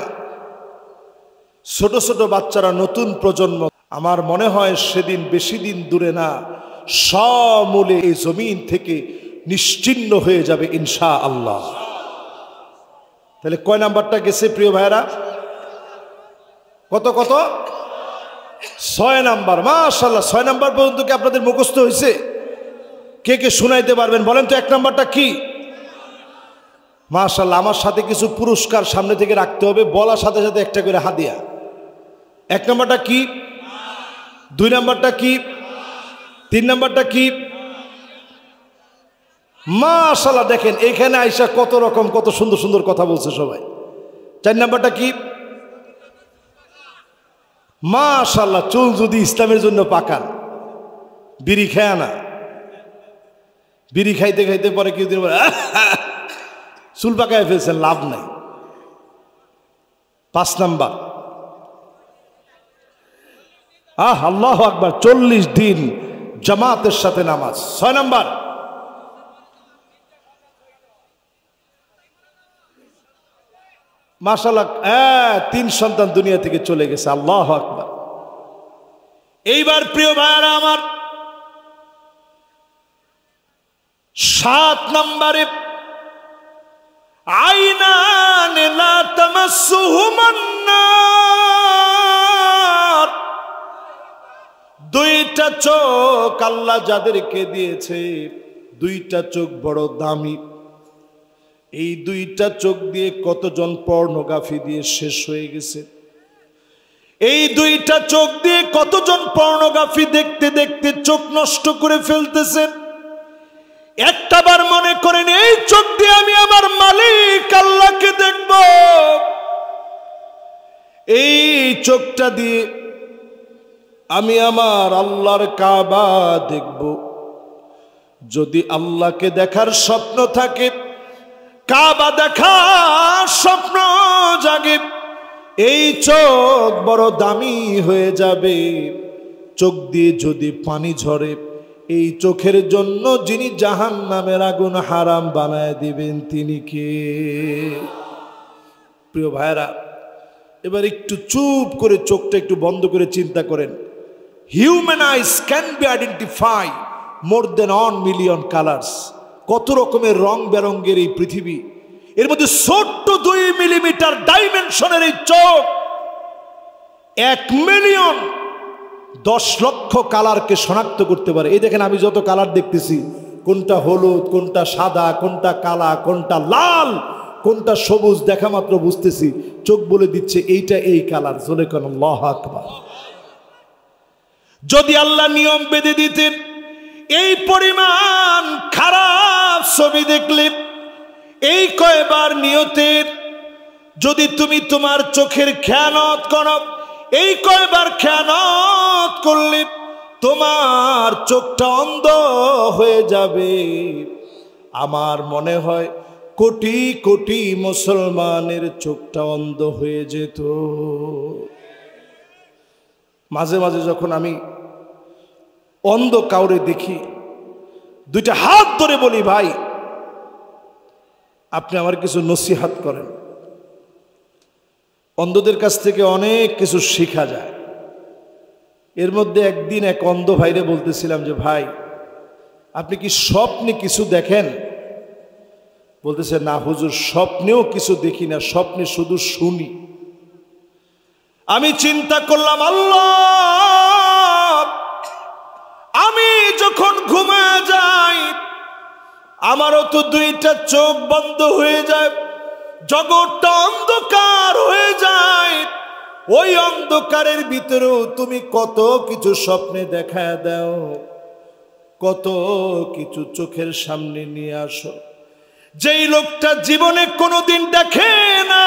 ছোট ছোট বাচ্চারা নতুন প্রজন্ম, আমার মনে হয় সেদিন বেশি দিন দূরে না, সমূলে এই জমিন থেকে নিশ্চিহ্ন হয়ে যাবে ইনশাআল্লাহ। তাহলে কয় নাম্বারটা গেছে প্রিয় ভাইরা? কত কত? 6 নাম্বার। মাশাআল্লাহ, 6 নাম্বার পর্যন্ত কি আপনাদের মুখস্থ হয়েছে? কে কে শুনাইতে পারবেন বলেন তো 1 নাম্বারটা কি? মাশাআল্লাহ, আমার সাথে কিছু পুরস্কার সামনে থেকে রাখতে হবে, বলার সাথে সাথে একটা করে হাদিয়া। 1 নাম্বারটা কি? 2 নাম্বারটা কি? 3 নাম্বারটা কি? মাশাআল্লাহ, দেখেন এখানে আইসা কত রকম কত সুন্দর সুন্দর কথা বলছে সবাই। 4 নাম্বারটা কি? মাশাআল্লাহ, চুল যদি ইসলামের জন্য পাকান, বিড়ি খায় না, বিড়ি খাইতে খাইতে পরে কি দিন চুল পাকায় ফেলছেন, লাভ নাই। 5 নাম্বার, আল্লাহু আকবার, 40 দিন জামাতের সাথে নামাজ। 6 নাম্বার, মাশাআল্লাহ 3 সন্তান দুনিয়া থেকে চলে গেছে, আল্লাহু আকবার। এইবার প্রিয় ভাইরা আমার, 7 নম্বরে আইনান লা তামাসসুহুমান নার, 2টা চোখ আল্লাহ যাদেরকে দিয়েছে, 2টা চোখ বড় দামি। এই 2টা চোখ দিয়ে কতজন পর্নোগ্রাফি দিয়ে শেষ হয়ে গেছে। এই 2টা চোখ দিয়ে কতজন পর্নোগ্রাফি দেখতে দেখতে চোখ নষ্ট করে ফেলতেছেন। একটাবার মনে করেন এই চোখ দিয়ে আমি আমার মালিক আল্লাহকে দেখব, এই চোখটা দিয়ে আমি আমার আল্লাহর কাবা দেখব। যদি আল্লাহকে দেখার স্বপ্ন থাকে, কাবা দেখার স্বপ্ন জাগে, এই চোখ বড় দামি হয়ে যাবে। চোখ দিয়ে যদি পানি ঝরে, এই চোখের জন্য যিনি জাহান্নামের আগুন হারাম বানায় দিবেন তিনি কে? প্রিয় ভাইরা, এবার একটু চুপ করে চোখটা একটু বন্ধ করে চিন্তা করেন। Human eyes can be identify more than 1 million colours. কত রকমের রং বেরঙ্গের এই পৃথিবী, এর মধ্যে ছোট্ট 2 মিলিমিটার ডাইমেনশনের এই চোখ 1 মিলিয়ন 10 লক্ষ কালারকে শনাক্ত করতে পারে। এই দেখেন, আমি যত কালার দেখতেছি, কোনটা হলুদ, কোনটা সাদা, কোনটা কালা, কোনটা লাল, কোনটা সবুজ, দেখা মাত্র বুঝতেছি। চোখ বলে দিচ্ছে এইটা এই কালার। জোরে কোন আল্লাহু আকবার। যদি আল্লাহ নিয়ম বেঁধে দিতেন, এই পরিমাণ খারাপ ছবি দেখলে, এই কয়বার নিয়তের যদি তুমি তোমার চোখের খেয়ানত করো, এই কয়বার খেয়ানত করলে তোমার চোখটা অন্ধ হয়ে যাবে। আমার মনে হয় কোটি কোটি মুসলমানের চোখটা অন্ধ হয়ে যেত। মাঝে মাঝে যখন আমি অন্ধ কাউরে দেখি, 2টা হাত ধরে বলি, ভাই আপনি আমার কিছু নসিহত করেন। অন্ধদের কাছ থেকে অনেক কিছু শেখা যায়। এর মধ্যে একদিন এক অন্ধ ভাইরে বলতেছিলাম যে, ভাই আপনি কি স্বপ্নে কিছু দেখেন? বলতেছে, না হুজুর, স্বপ্নেও কিছু দেখি না, স্বপ্নে শুধু শুনি। আমি চিন্তা করলাম, আল্লাহ, আমি যখন ঘুমায় যাই আমারও তো 2টা চোখ বন্ধ হয়ে যায়, জগৎটা অন্ধকার হয়ে যায়। ওই অন্ধকারের ভিতরেও তুমি কত কিছু স্বপ্নে দেখায় দাও, কত কিছু চোখের সামনে নিয়ে আসো। যেই লোকটা জীবনে কোনোদিন দেখে না,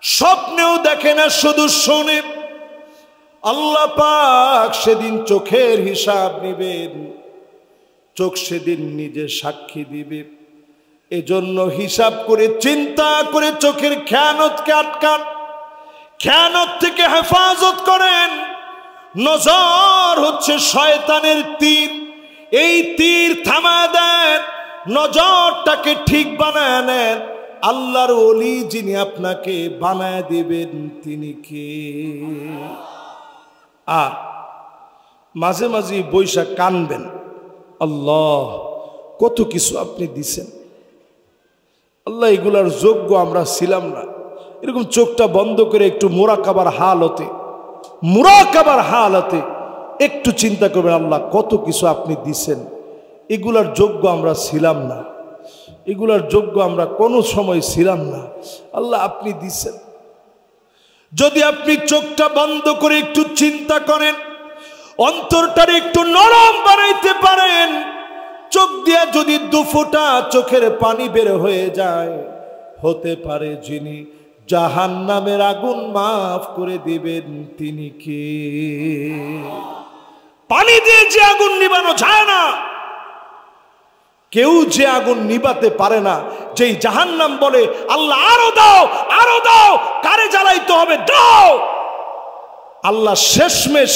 স্বপ্নেও দেখে না, শুধু শোনে, আল্লাহ পাক সেদিন চোখের হিসাব নেবেন। চোখ সেদিন নিজে সাক্ষী দিবে। এজন্য হিসাব করে চিন্তা করে চোখের খেয়ানতকে আটকান, খেয়ানত থেকে হেফাজত করেন। নজর হচ্ছে শয়তানের তীর, এই তীর থামা দেন, নজরটাকে ঠিক বানায় নেন। আল্লাহর ওলি যিনি আপনাকে বানায় দিবেন তিনি কে? আর মাঝে মাঝে বৈশা কানবেন, আল্লাহ কত কিছু আপনি দিছেন, আল্লাহ এগুলার যোগ্য আমরা ছিলাম না। এরকম চোখটা বন্ধ করে একটু মুরাকাবার হালতে একটু চিন্তা করবেন, আল্লাহ কত কিছু আপনি দিছেন, এগুলার যোগ্য আমরা ছিলাম না, এগুলার যোগ্য আমরা কোনো সময় ছিলাম না, আল্লাহ আপনি দিছেন। যদি আপনি চোখটা বন্ধ করে একটু চিন্তা করেন, অন্তরটার একটু নরম বানাইতে পারেন, চোখ দিয়া যদি 2 ফোঁটা চোখের পানি বের হয়ে যায়, হতে পারে যিনি জাহান্নামের আগুন মাফ করে দিবেন তিনি কে? পানি দিয়ে যে আগুন নিবানো যায় না, কেউ যে আগুন নিবাতে পারে না, যেই জাহান্নাম বলে আল্লাহ আরো দাও, আরো দাও, কারে জ্বালাইতে হবে দাও, আল্লাহ শেষমেশ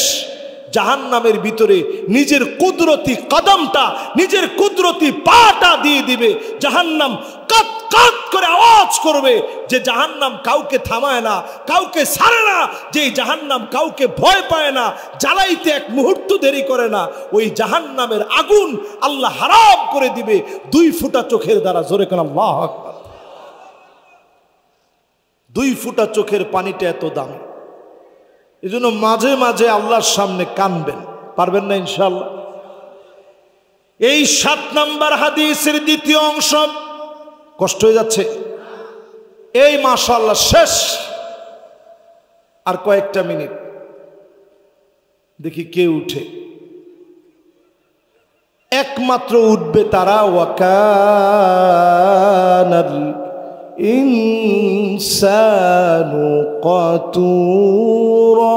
জাহান্নামের ভিতরে নিজের কুদরতি কদমটা, নিজের কুদরতি পাটা দিয়ে দিবে। জাহান্নাম কাত কাত করে আওয়াজ করবে যে জাহান্নাম কাউকে থামায় না, কাউকে ছাড়ে না, যে জাহান্নাম কাউকে ভয় পায় না, জ্বালাইতে এক মুহূর্ত দেরি করে না। ওই জাহান্নামের আগুন আল্লাহ হারাম করে দিবে 2 ফোঁটা চোখের দ্বারা। জোরে কোন আল্লাহু আকবার। 2 ফোঁটা চোখের পানিটা এত দামি, এজন্য মাঝে মাঝে আল্লাহর সামনে কাঁদবেন, পারবেন না ইনশাআল্লাহ। এই 7 নম্বর হাদিসের দ্বিতীয় অংশ। কষ্ট হয়ে যাচ্ছে? এই মাশাআল্লাহ শেষ, আর কয়েকটা মিনিট, দেখি কে উঠে। একমাত্র উঠবে তারা ওয়াকানাল ইনসানু কাতুরা।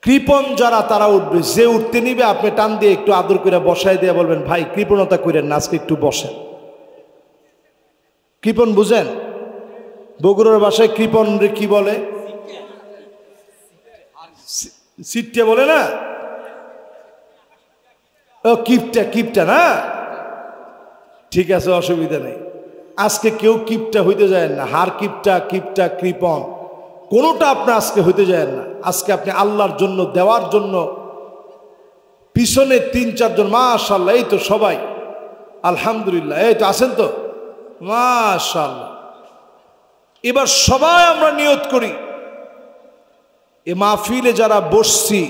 কৃপণ যারা তারা উঠবে। যে উঠতে নিবে আপনি টান দিয়ে একটু আদর করে বসায় দিয়ে বলবেন ভাই কৃপণতা করেন না, আজকে একটু বসেন। কৃপণ বুঝেন? বগুড়ার ভাষায় কৃপণ রে কি বলে? সিটটা বলে না? ও কিপটা, কিপটা না? ঠিক আছে, অসুবিধা নেই। আজকে কেউ কিপটা হইতে যায় না। হার কিপটা, কিপটা, কৃপণ কোনোটা আপনি আজকে হইতে যায় না। আজকে আপনি আল্লাহর জন্য দেওয়ার জন্য পিছনে 3-4 জন মাশাআল্লাহ, এই তো সবাই আলহামদুলিল্লাহ, এই তো আছেন তো মাশাআল্লাহ। এবার সবাই আমরা নিয়ত করি, এ মাহফিলে যারা বসছি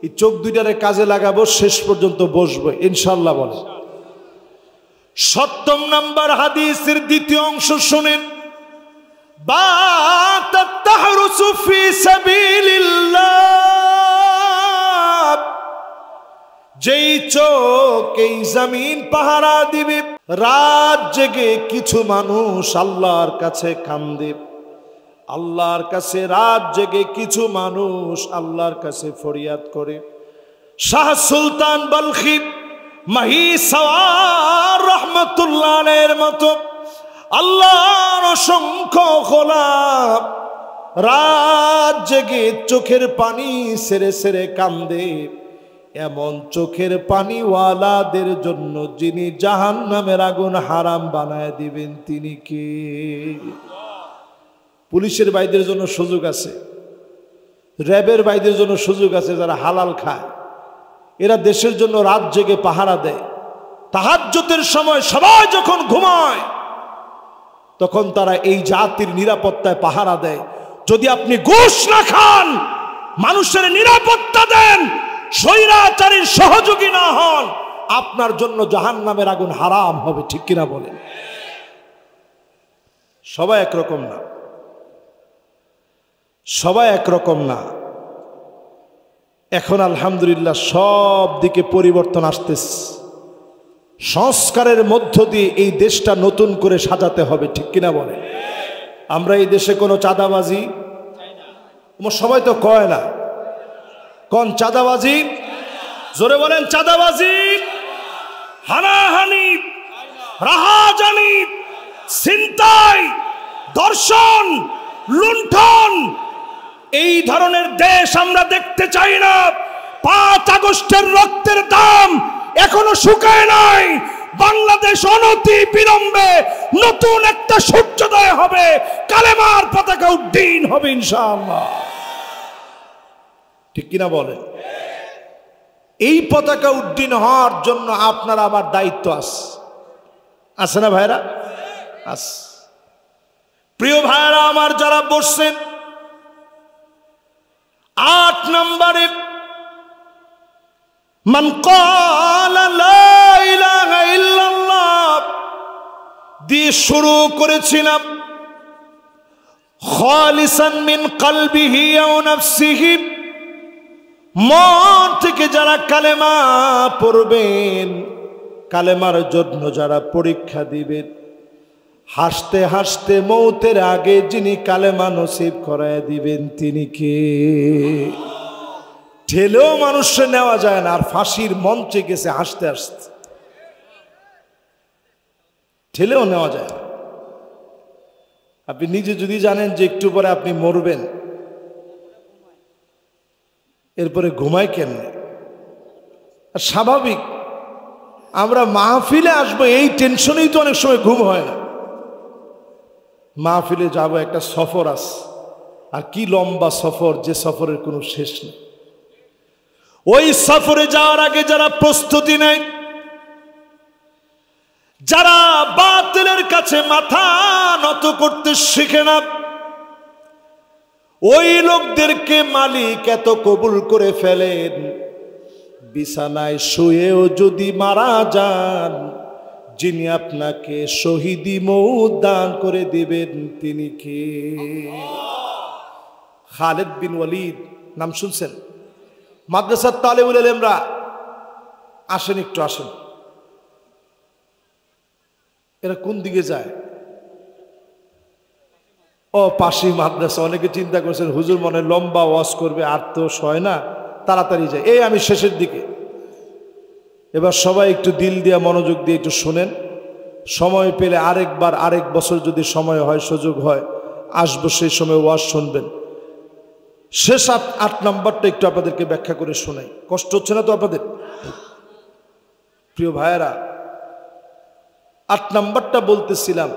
এই চোখ দুইটারে কাজে লাগাবো, শেষ পর্যন্ত বসবো ইনশাআল্লাহ। বলে 7 নম্বর হাদিসের দ্বিতীয় অংশ শুনেন। বাতাত তাহরুসু ফি সাবিলিল্লাহ, যেই চোখ এই জমিন পাহারা দিবে, রাত জেগে কিছু মানুষ আল্লাহর কাছে কান্দে, আল্লাহর কাছে রাত জেগে কিছু মানুষ আল্লাহর কাছে ফরিয়াদ করে। শাহ সুলতান বলখি মহিসাওয়ার রহমতুল্লাহ আলাইহির মতো আল্লাহর অসংখ্য গোলাম রাত জেগে চোখের পানি সেরে সেরে কান্দে। এমন চোখের পানিওয়ালাদের জন্য যিনি জাহান্নামের আগুন হারাম বানায় দিবেন তিনি কে? পুলিশের ভাইদের জন্য সুযোগ আছে, র্যাবের ভাইদের জন্য সুযোগ আছে, যারা হালাল খায়, এরা দেশের জন্য রাত জেগে পাহারা দেয়। তাহাজ্জুদের সময় সবাই যখন ঘুমায় তখন তারা এই জাতির নিরাপত্তায় পাহারা দেয়। যদি আপনি ঘুষ না খান, মানুষের নিরাপত্তা দেন, স্বৈরাচারীর সহযোগী না হন, আপনার জন্য জাহান্নামের আগুন হারাম হবে। ঠিক কিনা বলেন? সবাই একরকম না, সবাই একরকম না। এখন আলহামদুলিল্লাহ সব দিকে পরিবর্তন আসতেছে। সংস্কারের মধ্য দিয়ে এই দেশটা নতুন করে সাজাতে হবে। ঠিক কিনা বলে? আমরা এই দেশে কোনো চাঁদাবাজি, সবাই তো কয় না, কোন চাঁদাবাজি? জোরে বলেন চাঁদাবাজি, হানাহানি, রাহাজানি, ছিনতাই, ধর্ষণ, লুণ্ঠন, এই ধরনের দেশ আমরা দেখতে চাই না। 5 আগস্টের রক্তের দাম এখনো শুকায় নাই। বাংলাদেশ অনতি বিলম্বে নতুন একটা সূর্যোদয় হবে, কালেমার পতাকা উড্ডীন হবে ইনশাআল্লাহ। ঠিক কিনা বলেন? এই পতাকা উড্ডীন হওয়ার জন্য আপনার আবার দায়িত্ব আছে না ভাইরা? আছে। প্রিয় ভাইরা আমার যারা বসছেন, 8 নম্বরে মান ক্বালা লা ইলাহা ইল্লাল্লাহ দিয়ে শুরু করেছিলাম। খালিসান মিন কলবিহি আও নাফসিহি, মন থেকে যারা কালেমা পড়বেন, কালেমার জন্য যারা পরীক্ষা দিবেন, হাসতে হাসতে মৌতের আগে যিনি কালেমা নসিব করায় দিবেন তিনি কে? ঠেলেও মানুষে নেওয়া যায় না, আর ফাঁসির মঞ্চে গেছে হাসতে হাসতে, ঠেলেও নেওয়া যায় না। আপনি নিজে যদি জানেন যে একটু পরে আপনি মরবেন, এরপরে ঘুমায় কেমনে? স্বাভাবিক, আমরা মাহফিলে আসবো এই টেনশনেই তো অনেক সময় ঘুম হয় না। মাহফিলে যাব, একটা সফর আছে, আর কি লম্বা সফর, যে সফরের কোনো শেষ নেই। ওই সফরে যাওয়ার আগে যারা প্রস্তুতি নেয়, যারা বাতিলের কাছে মাথা নত করতে শিখে না, ওই লোকদেরকে মালিক এত কবুল করে ফেলেন, বিছানায় শুয়েও যদি মারা যান, যিনি আপনাকে শহীদি মৌত দান করে দিবেন তিনি কে? খালিদ বিন ওয়ালিদ নাম শুনছেন? মাদ্রাসার তালেবুল ইলমরা আসেন, একটু আসেন। এরা কোন দিকে যায়? ও পাশি মাদ্রাসা। অনেকে চিন্তা করছেন হুজুর মনে লম্বা ওয়াজ করবে, আর তো সয় না, তাড়াতাড়ি যায়। এই আমি শেষের দিকে। এবার সবাই একটু দিল দিয়ে মনোযোগ দিয়ে একটু শোনেন। সময় পেলে আরেকবার, আরেক বছর যদি সময় হয়, সুযোগ হয়, আসবো, সেই সময় ওয়াজ শুনবেন। শেষ 8 নম্বরটা একটু আপনাদেরকে ব্যাখ্যা করে শোনাই। কষ্ট হচ্ছে না তো আপনাদের? প্রিয় ভাইয়েরা, 8 নম্বরটা বলতেছিলাম,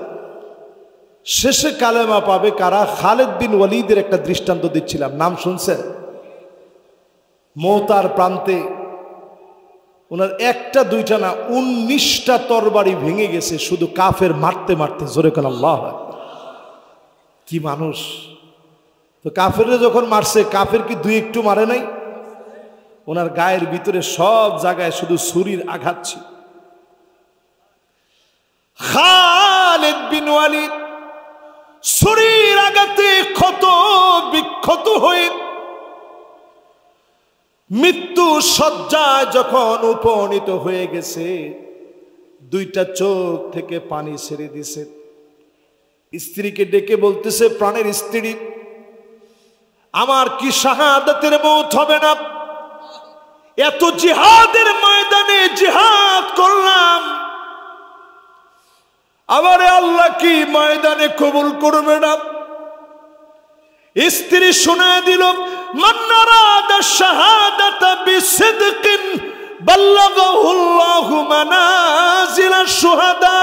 শেষে কালেমা পাবে কারা? খালিদ বিন ওয়ালিদের একটা দৃষ্টান্ত দিচ্ছিলাম, নাম শুনছেন? মওতার প্রান্তে ওনার একটা দুইটা না 19টা তরবারি ভেঙে গেছে, শুধু কাফের মারতে মারতে। জোরে কোন আল্লাহু আকবার! কি মানুষ! তো কাফেররা যখন মারছে, কাফের কি দুই একটু মারে নাই? ওনার গায়ের ভিতরে সব জায়গায় শুধু ছুরির আঘাত ছিল। খালিদ বিন ওয়ালিদ ছুরির আঘাতে ক্ষত বিক্ষত হয়ে মৃত্যু শয্যায় যখন উপনীত হয়ে গেছে, 2টা চোখ থেকে পানি ছেড়ে দিছে। স্ত্রীকে ডেকে বলতেছে, প্রাণের স্ত্রী, আমার কি শাহাদাতের মওত হবে না? এত জিহাদের ময়দানে জিহাদ করলাম, আমারে আল্লাহ কি ময়দানে কবুল করবে না? স্ত্রী শুনায় দিল, মান আরাদা শাহাদাতা বিসিদকিন বাল্লাগাহুল্লাহু মানাজিলাশ শুহাদা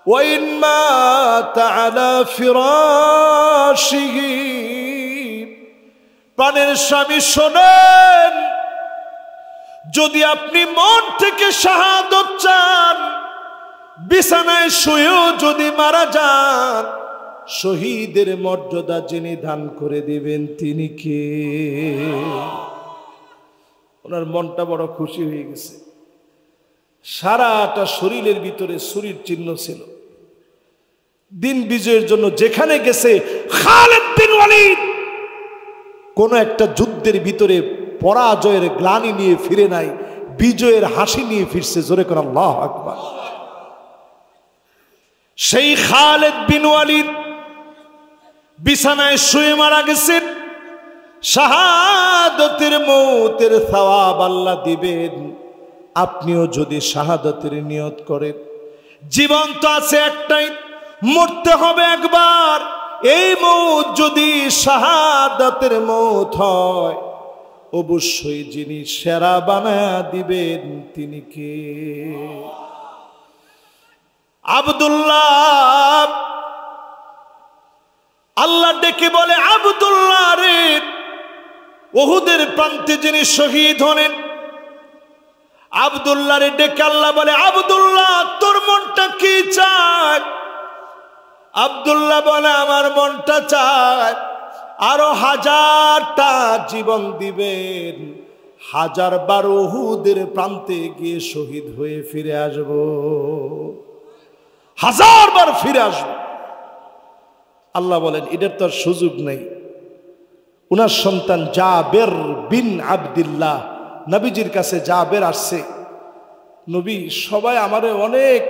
ওয়া ইন মাতা আলা ফিরাশিহি। প্রাণের স্বামী শোনেন, যদি আপনি মন থেকে শাহাদত চান, বিছানায় শুয়েও যদি মারা যান, শহীদের মর্যাদা যিনি দান করে দিবেন তিনি কে? ওনার মনটা বড় খুশি হয়ে গেছে। সারাটা শরীরের ভিতরে ছুরির চিহ্ন ছিল। দিন বিজয়ের জন্য যেখানে গেছে, খালিদ বিন ওয়ালিদ কোন একটা যুদ্ধের ভিতরে পরাজয়ের গ্লানি নিয়ে ফিরে নাই, বিজয়ের হাসি নিয়ে ফিরছে। জোরে করে আল্লাহু আকবার! সেই খালিদ বিন ওয়ালিদ বিছানায় শুয়ে মারা গেছেন। শাহাদাতের মওতের সওয়াব আল্লাহ দিবেন, আপনিও যদি শাহাদাতের নিয়ত করেন। জীবন তো আছে একটাই, মরতে হবে একবার। এই মওত যদি শাহাদাতের মওত হয়, অবশ্যই যিনি সেরা বানায়া দিবেন তিনি কে? আব্দুল্লাহ। আল্লাহ ডেকে বলে, আব্দুল্লাহ রে, উহুদের প্রান্তে যিনি শহীদ হলেন, আব্দুল্লাহ রে ডেকে আল্লাহ বলে, আব্দুল্লাহ তোর মনটা কি চায়? আব্দুল্লাহ বলে, আমার মনটা চায় আরো 1000টা জীবন দিবেন, 1000 বার উহুদের প্রান্তে গিয়ে শহীদ হয়ে ফিরে আসবো, 1000 বার ফিরে আসবো। আল্লাহ বলেন এটার তো আর সুযোগ নেই। উনার সন্তান জাবের বিন আব্দুল্লাহ নবীজির কাছে জাবের আসছে, নবী সবাই আমারে অনেক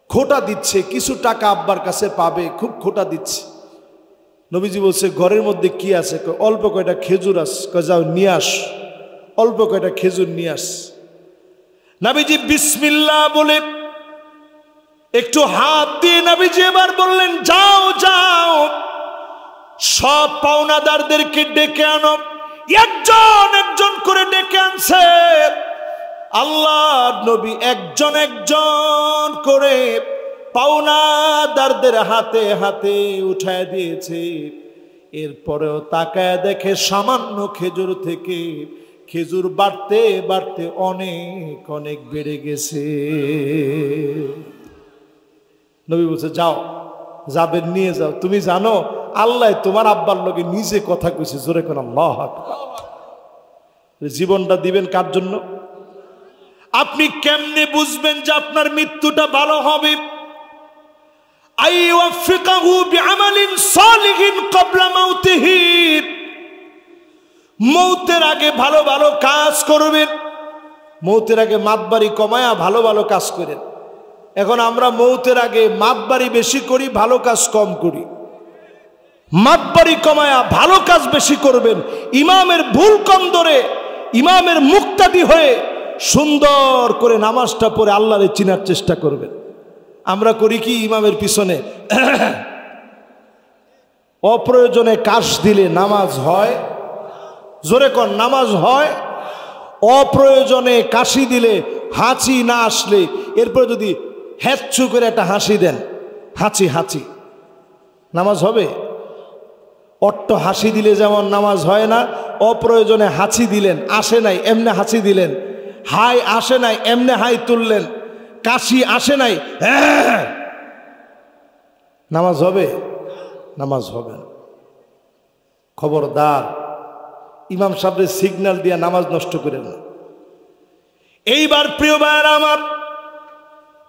খোটা দিচ্ছে, কিছু টাকা আব্বার কাছে পাবে, খুব খোটা দিচ্ছে। নবীজি বলছে ঘরের মধ্যে কি আছে? অল্প কয়টা খেজুর আছে। যাও নিয়ে আস, অল্প কয়টা খেজুর নিয়ে আস। নবীজি বিসমিল্লাহ বলে একটু হাত দিয়ে নবীজি এবার বললেন যাও যাও, সব পাওনাদারদেরকে ডেকে আনো। একজন একজন করে ডেকে আনছে। আল্লাহ নবী একজন একজন করে পাওনাদারদের হাতে হাতে উঠায় দিয়েছে। এরপরেও তাকায় দেখে সামান্য খেজুর থেকে খেজুর বাড়তে বাড়তে অনেক অনেক বেড়ে গেছে। নবী বলছে যাও, যাবেন নিয়ে যাও। তুমি জানো আল্লাহ তোমার আব্বার লগে নিজে কথা কইছে, জোরে কোন আল্লাহু আকবার। জীবনটা দিবেন কার জন্য? আপনি কেমনে বুঝবেন যে আপনার মৃত্যুটা ভালো হবে? আইওয়াফিকাহু বিআমালিন সালিহিন ক্বাবলা মাউতিহি, মৌতের আগে ভালো ভালো কাজ করবেন। মৌতের আগে মাতবাড়ি কমায়া ভালো ভালো কাজ করেন। এখন আমরা মৌতের আগে মাতবাড়ি বেশি করি, ভালো কাজ কম করি। মাতবাড়ি কমায়া ভালো কাজ বেশি করবেন। ইমামের ভুল কম ধরে ইমামের মুক্তাদি হয়ে সুন্দর করে নামাজটা পড়ে আল্লাহরে চিনার চেষ্টা করবেন। আমরা করি কি ইমামের পিছনে অপ্রয়োজনে কাশ দিলে নামাজ হয়? জোরে কর, নামাজ হয়? অপ্রয়োজনে কাশি দিলে, হাঁচি না আসলে এরপর যদি হ্যাচ্ছু করে একটা হাসি দেন, হাঁচি হাঁচি, নামাজ হবে? অট্ট হাসি দিলে যেমন নামাজ হয় না, অপ্রয়োজনে হাঁচি দিলেন, আসে নাই এমনে হাঁচি দিলেন, হাই আসে নাই এমনে হাই তুললেন, কাশি আসে নাই, নামাজ হবে? নামাজ হবে না। খবরদার ইমাম সাহেবের সিগন্যাল দিয়া নামাজ নষ্ট করেন না। এইবার প্রিয় ভাইয়েরা আমার,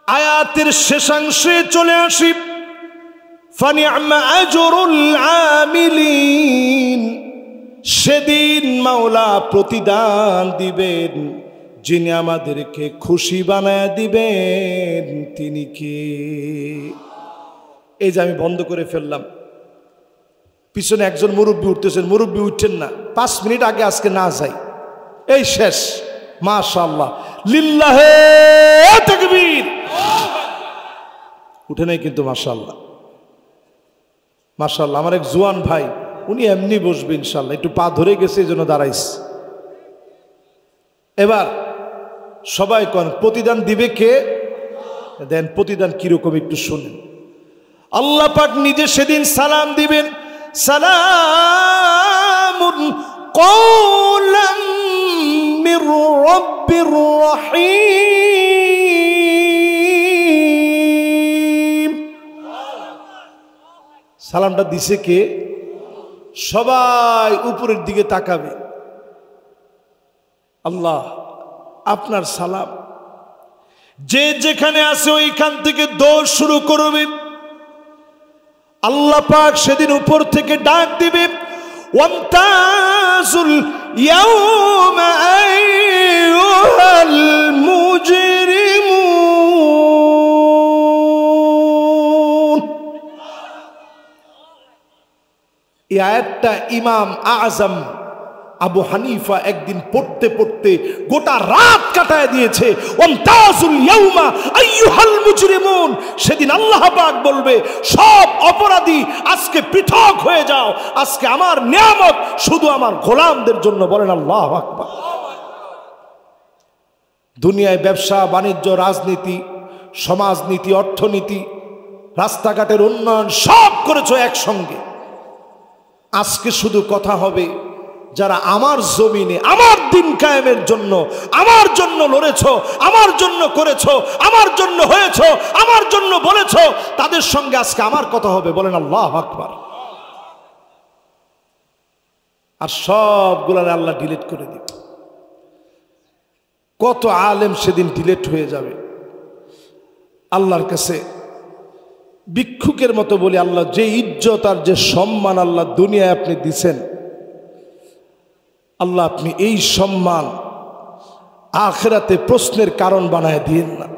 আয়াতের শেষাংশে চলে আসি। ফানিআমা আজরুল আমিলিন, সেদিন মাওলা প্রতিদান দিবেন, যিনি আমাদেরকে খুশি বানায় দিবেন তিনি কে? এই যে আমি বন্ধ করে ফেললাম, পিছনে একজন মুরব্বী উঠতেছেন, মুরব্বী উঠছেন না, 5 মিনিট আগে আজকে না যাই, এই শেষ। মাশাআল্লাহ, লিল্লাহে তাকবীর। উঠে নাই কিন্তু মাশাআল্লাহ মাশাআল্লাহ। আমার এক জোয়ান ভাই, উনি এমনি বসবে ইনশাআল্লাহ, একটু পা ধরে গেছে এই জন্য দাঁড়াইছে। এবার সবাই কোন প্রতিদান দিবে কে? দেন প্রতিদান কিরকম একটু শুনেন। আল্লাহ পাক নিজে সেদিন সালাম দিবেন, সালামুন কওলাম মির রাব্বির রহিম। সালামটা দিছে কে? সবাই উপরের দিকে তাকাবে। আল্লাহ আপনার সালাম, যে যেখানে আছে ওইখান থেকে দৌড় শুরু করবে। আল্লাহ পাক সেদিন উপর থেকে ডাক দিবে, ওয়ামতাজুল ইয়াওমা আইয়ুহাল মুজরিমুন। এই আয়াতটা ইমাম আযম আবু হানিফা একদিন পড়তে পড়তে গোটা রাত কাটায় দিয়েছে। ওয়ামতাজুল ইয়াওমা আইয়ুহাল মুজরিমুন, সেদিন আল্লাহ পাক বলবে সব অপরাধী আজকে পৃথক হয়ে যাও, আজকে আমার নিয়ামত শুধু আমার গোলামদের জন্য। বলেন আল্লাহু আকবার। দুনিয়ায় ব্যবসা বাণিজ্য, রাজনীতি, সমাজনীতি, অর্থনীতি, রাস্তাঘাটের উন্নয়ন সব করেছো একসঙ্গে। আজকে শুধু কথা হবে যারা আমার জমিনে আমার দিন কায়েমের জন্য আমার জন্য লড়েছো, আমার জন্য করেছো, আমার জন্য হয়েছো, আমার জন্য বলেছো, তাদের সঙ্গে আজকে আমার কথা হবে। বলেন আল্লাহু আকবার। আর সবগুলা আল্লাহ ডিলিট করে দিবে। কত আলেম সেদিন ডিলিট হয়ে যাবে। আল্লাহর কাছে ভিক্ষুকের মতো বলি, আল্লাহ যে ইজ্জত আর যে সম্মান আল্লাহ দুনিয়ায় আপনি দিছেন, আল্লাহ আপনি এই সম্মান আখিরাতে প্রশ্নের কারণ বানায় দিয়েন না।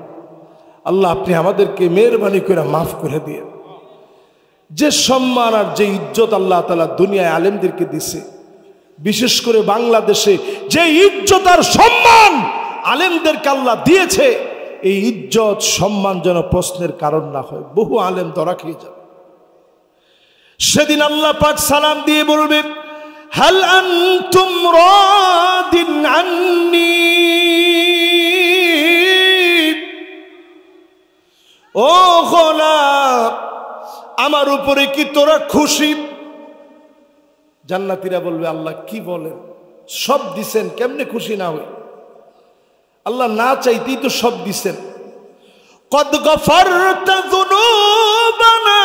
আল্লাহ আপনি আমাদেরকে মেহরবানি করে মাফ করে দিয়েন। যে সম্মান আর যে ইজ্জত আল্লাহ তাআলা দুনিয়ায় আলেমদেরকে দিছে, বিশেষ করে বাংলাদেশে যে ইজ্জত আর সম্মান আলেমদেরকে আল্লাহ দিয়েছে, এই ইজ্জত সম্মান যেন প্রশ্নের কারণ না হয়। বহু আলেম ধরা খেয়ে যাবে। সেদিন আল্লাহ পাক সালাম দিয়ে বলবে, হাল আনতুম রাদিন আন্নী, ও গোলাম আমার উপরে কি তোরা খুশি? জান্নাতীরা বলবে, আল্লাহ কি বলেন, সব দিছেন, কেমনে খুশি না হই? আল্লাহ না চাইতেই তো সব দিছেন। কদ গফারতা যুনুবানা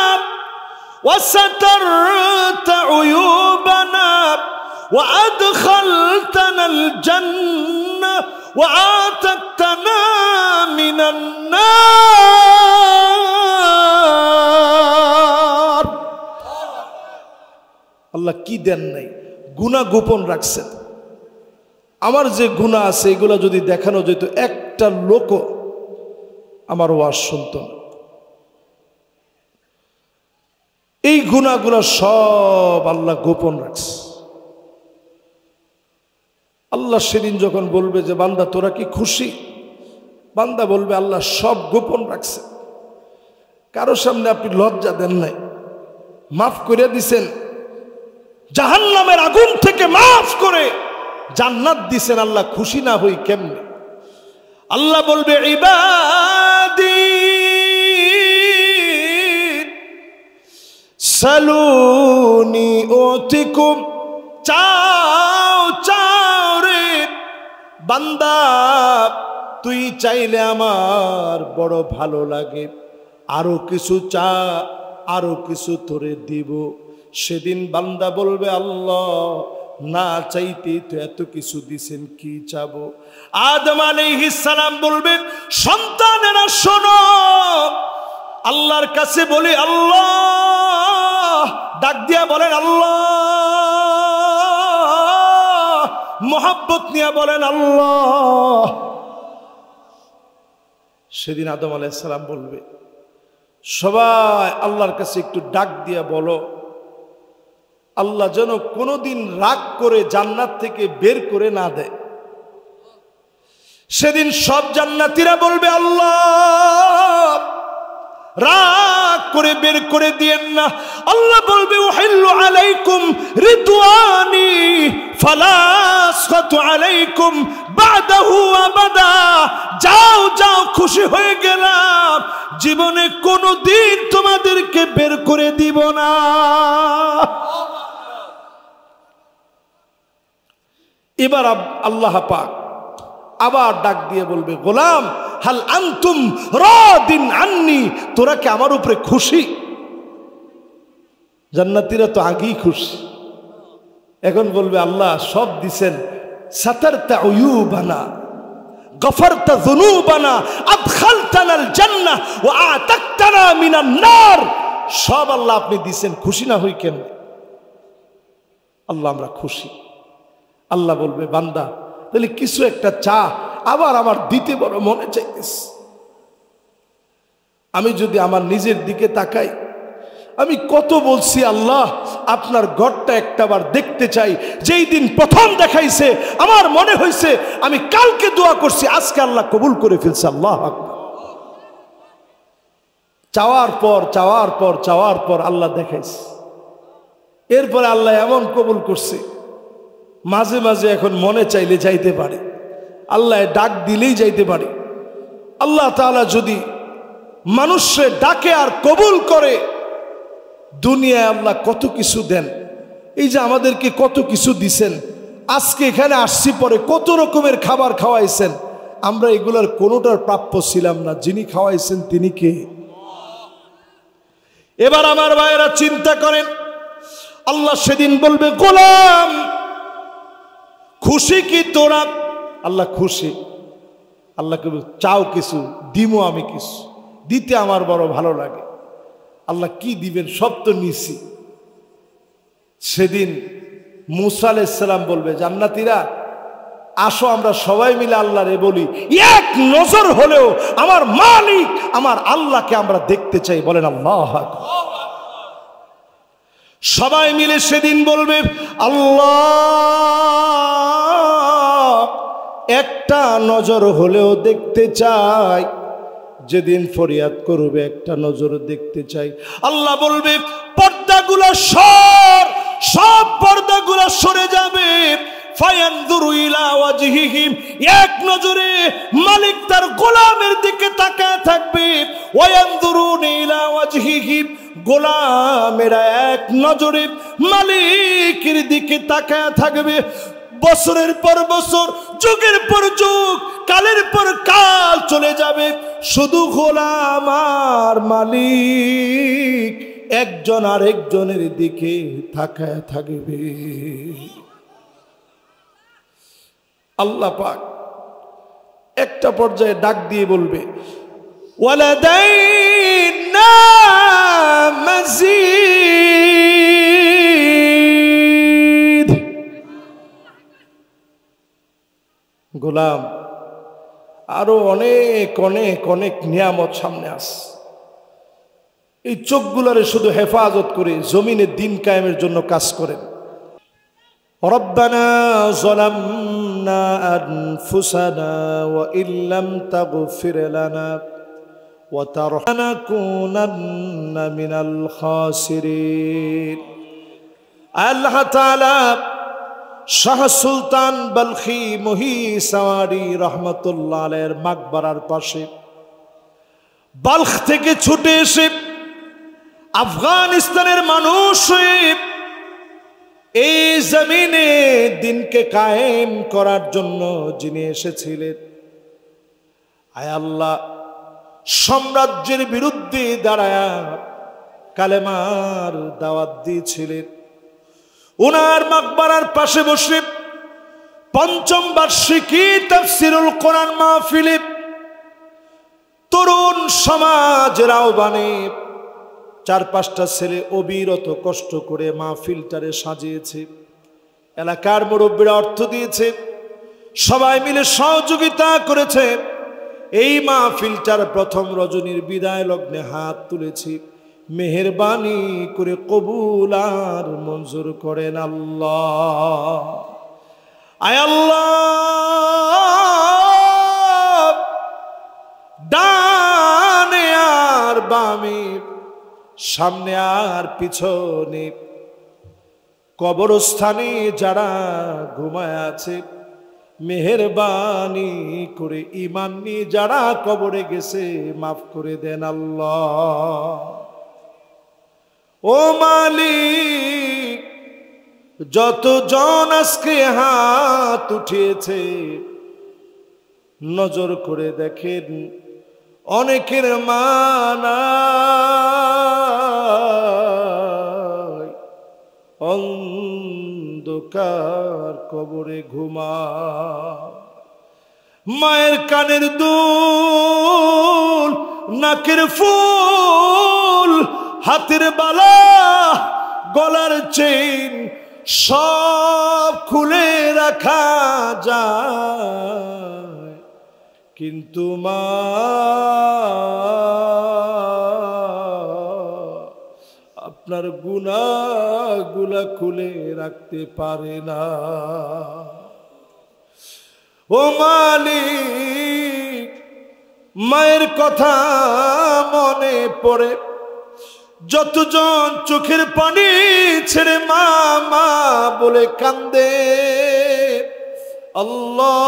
ওয়া সাতারতা উয়ুবানা ওয়া আদখালতানাল জান্নাহ ওয়া আতাকতানা মিনান নার। আল্লাহ কি দেন নাই? গুনাহ গোপন রাখছেন। আমার যে গুনাহ আছে এগুলো যদি দেখানো যেত, একটা লোকও আমার ওয়াজ শুনত না। এই গুনাহগুলো সব আল্লাহ গোপন রাখছে। আল্লাহ সেদিন যখন বলবে যে বান্দা তোরা কি খুশি, বান্দা বলবে আল্লাহ সব গোপন রাখছে। কারো সামনে আপনি লজ্জা দেন নাই, মাফ করে দিছেন। জাহান্নামের আগুন থেকে মাফ করে জান্নাত দিছেন। আল্লাহ খুশি না হই কেমনে? আল্লাহ বলবে, ইবাদি সালুনি উতিকুম, চাও চাও রে বান্দা, তুই চাইলে আমার বড় ভালো লাগে, আরো কিছু চা, আরো কিছু তোরে দিব। সেদিন বান্দা বলবে, আল্লাহ না চাইতে তো এত কিছু দিছেন, কি চাবো? আদম আলাইহিস সালাম বলবেন, সন্তানেরা শোনো, আল্লাহর কাছে বলি, আল্লাহ ডাক দিয়া বলেন আল্লাহ, মোহাব্বত নিয়ে বলেন আল্লাহ। সেদিন আদম আলাইহিস সালাম বলবে, সবাই আল্লাহর কাছে একটু ডাক দিয়া বলো, আল্লাহ যেন কোনোদিন রাগ করে জান্নাত থেকে বের করে না দেয়। সেদিন সব জান্নাতীরা বলবে, আল্লাহ রাগ করে বের করে দিয়েন না। আল্লাহ বলবে, উহিল্লু আলাইকুম রিদওয়ানি ফালা আসখাতু আলাইকুম বাদাহু আবাদা। যাও যাও, খুশি হয়ে গেলাম, জীবনে কোনোদিন তোমাদেরকে বের করে দিব না। এবার আল্লাহ পাক আবার ডাক দিয়ে বলবে, গোলাম হাল আনতুম রাদিন আন্নি, তোরা কি আমার উপরে খুশি? জান্নাতীরা তো আগেই খুশি। এখন বলবে, আল্লাহ সব দিছেন, সাতারতা উয়ুবানা, গফারতা যুনুবানা, আদখালতানাল জান্নাহ ওয়া আতাকতানা মিনান নার। সব আল্লাহ আপনি দিছেন, খুশি না হই কেন? আল্লাহ আমরা খুশি। আল্লাহ বলবে, বান্দা তাহলে কিছু একটা চা, আবার আমার দিতে বড় মনে চাইতেছে। আমি যদি আমার নিজের দিকে তাকাই, আমি কত বলছি আল্লাহ আপনার ঘরটা একটাবার দেখতে চাই। যেই দিন প্রথম দেখাইছে আমার মনে হয়েছে আমি কালকে দোয়া করছি, আজকে আল্লাহ কবুল করে ফেলছে। আল্লাহ আকবার। চাওয়ার পর চাওয়ার পর চাওয়ার পর আল্লাহ দেখাইছে। এরপরে আল্লাহ এমন কবুল করছে, মাঝে মাঝে এখন মনে চাইলে যাইতে পারে, আল্লাহ ডাক দিলেই যাইতে পারে। আল্লাহ তাআলা যদি মানুষের ডাকে আর কবুল করে, দুনিয়ায় আল্লাহ কত কিছু দেন। এই যে আমাদেরকে কত কিছু দিছেন, আজকে এখানে আসছি পরে কত রকমের খাবার খাওয়াইছেন, আমরা এগুলার কোনোটার প্রাপ্য ছিলাম না। যিনি খাওয়াইছেন তিনি কে? এবার আমার ভাইয়েরা চিন্তা করেন, আল্লাহ সেদিন বলবে, গোলাম খুশি কি তোরা? আল্লাহ খুশি। আল্লাহকে চাও কিছু, দিমো আমি কিছু, দিতে আমার বড় ভালো লাগে। আল্লাহ কি দিবেন সব তো নিছি। সেদিন মুসা আলাইহিস সালাম বলবে, জান্নাতীরা আসো আমরা সবাই মিলে আল্লাহরে বলি, এক নজর হলেও আমার মালিক আমার আল্লাহকে আমরা দেখতে চাই। বলেন আল্লাহু আকবার। সবাই মিলে সেদিন বলবে, আল্লাহ একটা নজর হলেও দেখতে চাই। যেদিন ফরিয়াদ করবে একটা নজর দেখতে চাই। আল্লাহ বলবে, পর্দাগুলো সর, সব পর্দাগুলো সরে যাবে। ফায়ানজুরু ইলা ওয়াজহিহিম, এক নজরে মালিক তার গোলামের দিকে তাকায় থাকবে। ওয়ায়ানজুরুনা ইলা ওয়াজহিহিম, গোলামেরা এক নজরে মালিকের দিকে তাকায় থাকবে। বছরের পর বছর, যুগের পর যুগ, কালের পর কাল চলে যাবে, শুধু গোলাম আর মালিক একজন আরেকজনের দিকে তাকায় থাকবে। আল্লাহ পাক একটা পর্যায়ে ডাক দিয়ে বলবে, ওয়ালাদাইনা মাজিদ। গোলাম আরো অনেক অনেক অনেক নিয়ামত সামনে আস। এই চোখগুলারে শুধু হেফাজত করে জমিনে দিন কায়েমের জন্য কাজ করেন। রব্বানা যালামনা আনফুসানা ওয়া ইল্লাম তাগফির লানা ওয়া তারহামনা লানাকুনান্না মিনাল খাসিরিন। আল্লাহ তাআলা শাহ সুলতান বলখি মহিসাওয়ারি রহমতুল্লাহ আলাইহির মাকবারার পাশে বালখ থেকে ছুটে এসে আফগানিস্তানের মানুষ হয়ে এই জমিনে দিনকে কায়েম করার জন্য যিনি এসেছিলেন, আয় আল্লাহ সাম্রাজ্যের বিরুদ্ধে দাঁড়ায়া কালেমার দাওয়াত দিয়েছিলেন, উনার মাকবারার পাশে বসে পঞ্চম বার্ষিকী তাফসীরুল কোরআন মাহফিলে তরুণ সমাজের আহ্বানে 4-5টা ছেলে অবিরত কষ্ট করে মাহফিলটারে সাজিয়েছে। এলাকার মুরব্বীরা অর্থ দিয়েছে, সবাই মিলে সহযোগিতা করেছে। এই মাহফিলটার প্রথম রজনীর বিদায় লগ্নে হাত তুলেছি, মেহেরবানি করে কবুল আর মঞ্জুর করেন আল্লাহ। আয় আল্লাহ, ডানে আর বামে, সামনে আর পিছনে কবরস্থানে যারা ঘুমায় আছে, মেহেরবানি করে ঈমান নিয়ে যারা কবরে গেছে মাফ করে দেন আল্লাহ। ও মালিক, যতজন আজকে হাত উঠিয়েছে নজর করে দেখেন, অনেকের মা নাই, অন্ধকার কবরে ঘুমা। মায়ের কানের দুল, নাকের ফুল, হাতের বালা, গলার চেইন সব খুলে রাখা যায়, কিন্তু মা আপনার গুনাহগুলা খুলে রাখতে পারে না। ও মালিক, মায়ের কথা মনে পড়ে যতজন চোখের পানি ছেড়ে মা মা বলে কান্দে, আল্লাহ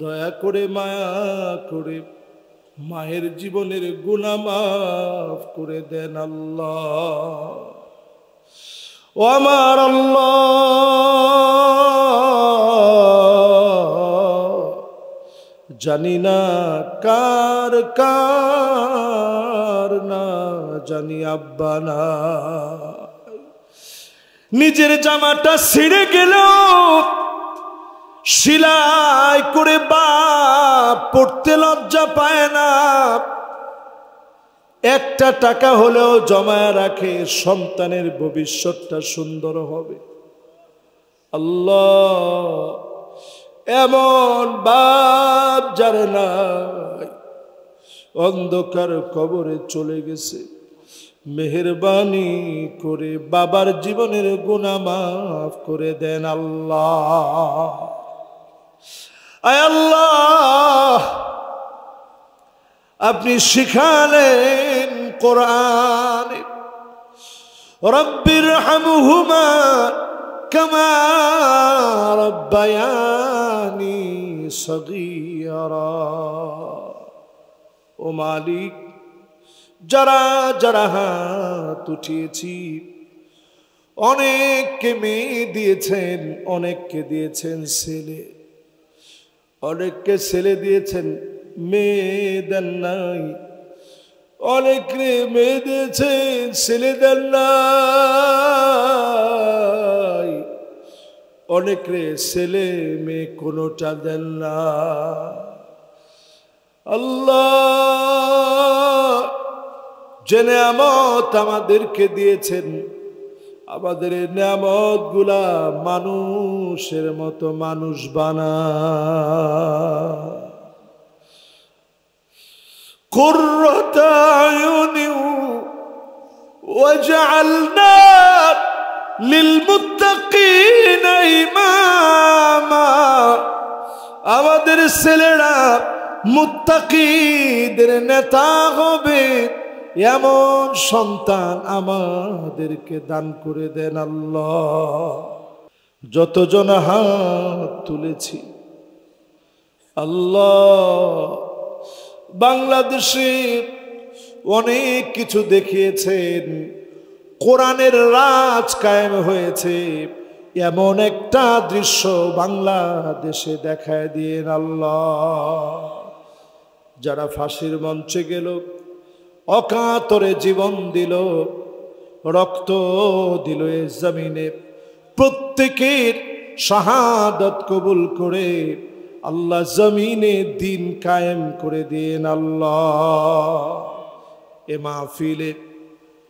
দয়া করে মায়া করে মায়ের জীবনের গুনাহ মাফ করে দেন আল্লাহ। ও আমার আল্লাহ, জানি না কার কার না জানি আব্বা না, নিজের জামাটা ছিঁড়ে গেল সেলাই করে বাপ পড়তে লজ্জা পায় না, একটা টাকা হলেও জমায় রাখে, সন্তানের ভবিষ্যৎটা সুন্দর হবে। আল্লাহ, এমন বাপ যার নাই, অন্ধকার কবরে চলে গেছে, মেহেরবানি করে বাবার জীবনের গুনাহ মাফ করে দেন আল্লাহ। আয় আল্লাহ, আপনি শিখালেন কোরআনে, রব্বির হামহুমা কামা রব্বায়ানি সগীরা। ও মালিক, যারা যারা হাত উঠিয়েছি, অনেককে মেয়ে দিয়েছেন, অনেককে দিয়েছেন ছেলে, অনেককে ছেলে দিয়েছেন, মেয়ে দেন নাই, অনেকে মেয়ে দিয়েছেন, ছেলে দেন নাই, অনেকে ছেলে মেয়ে কোনোটা দেন না। আল্লাহ, যে নেয়ামত আমাদেরকে দিয়েছেন, আমাদের এই নেয়ামত গুলা মানুষের মতো মানুষ বানা। কুররাতা আয়ুনি ওয়াজআলনা লিল মুত্তাকিনা ইমামা। আমাদের ছেলেরা মুত্তাকিদের নেতা হবে, এমন সন্তান আমাদেরকে দান করে দেন আল্লাহ। যতজন হাত তুলেছি আল্লাহ, বাংলাদেশে অনেক কিছু দেখিয়েছেন, কোরআনের রাজ কায়েম হয়েছে, এমন একটা দৃশ্য বাংলাদেশে দেখায় দিয়েন আল্লাহ। যারা ফাঁসির মঞ্চে গেল, অকাতরে জীবন দিল, রক্ত দিল এ জমিনে, প্রত্যেকের শাহাদাত কবুল করে আল্লাহ জমিনে দিন কায়েম করে দেন আল্লাহ। এ মাহফিলে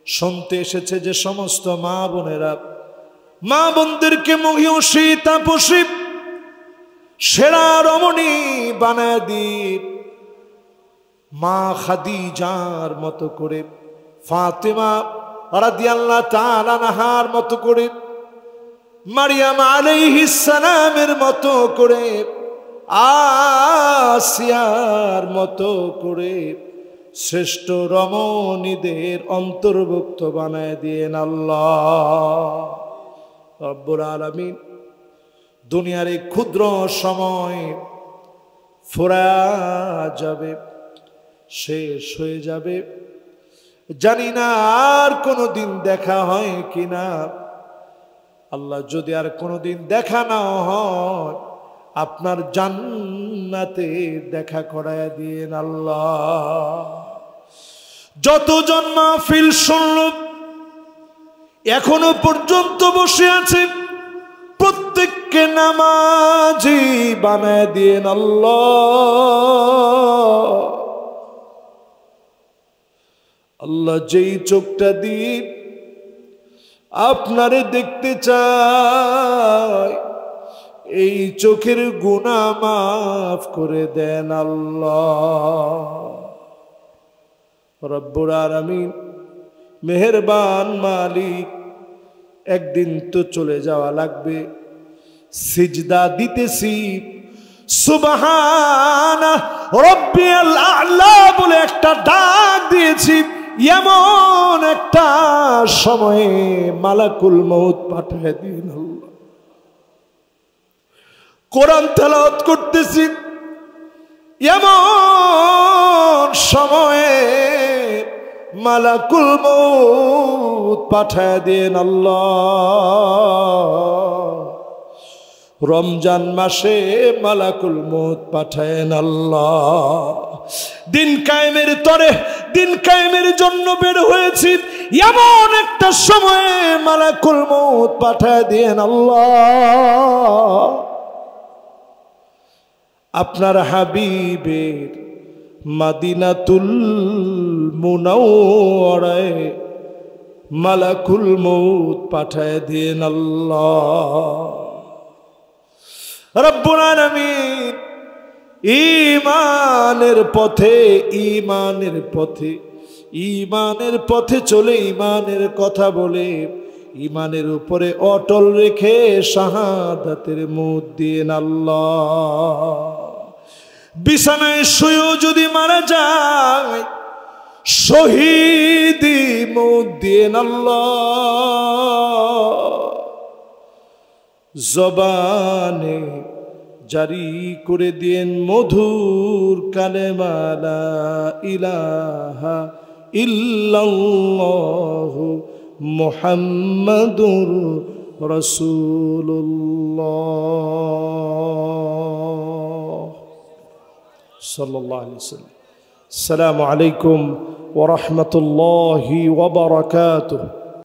শুনতে এসেছে যে সমস্ত মা বোনেরা, মা বোনদেরকে মহিষী তাপসী সেরা রমণী বানায় দিন। মা খাদিজার মতো করে, ফাতেমা রাদিয়াল্লাহু তাআলা আনহার মতো করে, মারিয়াম আলাইহিস সালামের মতো করে, আসিয়ার মতো করে শ্রেষ্ঠ রমণীদের অন্তর্ভুক্ত বানায় দিয়েন আল্লাহ রব্বুল আলামিন। দুনিয়ার এই ক্ষুদ্র সময় ফুরা যাবে, শেষ হয়ে যাবে, জানি না আর কোনোদিন দেখা হয় কিনা। আল্লাহ, যদি আর কোনোদিন দেখা না হয়, আপনার জান্নাতে দেখা করায় দিন আল্লাহ। যতজন মাহফিল শুনল, এখনো পর্যন্ত বসে আছে, প্রত্যেককে নামাজি বানায় দিন আল্লাহ। আল্লাহ, যেই চোখটা দিয়ে আপনারে দেখতে চায়, এই চোখের গুনাহ মাফ করে দেন আল্লাহ রব্বুল আলামিন। মেহেরবান মালিক, একদিন তো চলে যাওয়া লাগবে, সিজদা দিতেছি, সুবহানা রাব্বিয়াল আ'লা বলে একটা ডাক দিয়েছি, এমন একটা সময়ে মালাকুল মউত পাঠিয়ে দিন আল্লাহ। কোরআন তেলাওয়াত করতেছি, এমন সময়ে মালাকুল মউত পাঠিয়ে দেন আল্লাহ। রমজান মাসে মালাকুল মউত পাঠায়েন আল্লাহ। দিন কায়েমের তরে, দিন কায়েমের জন্য বের হয়েছি, এমন একটা সময়ে মালাকুল মউত পাঠিয়ে দেন আল্লাহ। আপনার হাবিবের মদিনাতুল মুনাওয়ারায় মালাকুল মউত পাঠায় দেন আল্লাহ। রব্বুল আলামিন ঈমানের পথে চলে, ঈমানের কথা বলে, ঈমানের উপরে অটল রেখে শাহাদাতের মুখ দেন আল্লাহ। বিছানায় শুয়েও যদি মারা যায় শহীদি মুখ দেন আল্লাহ। জবানে জারি করে দিন মধুর কালেমা লা ইলাহা ইল্লাল্লাহু মুহাম্মাদুর রাসূলুল্লাহ সাল্লাল্লাহু আলাইহি ওয়াসাল্লাম। আসসালামু আলাইকুম ওয়া রাহমাতুল্লাহি ওয়া বারাকাতুহু।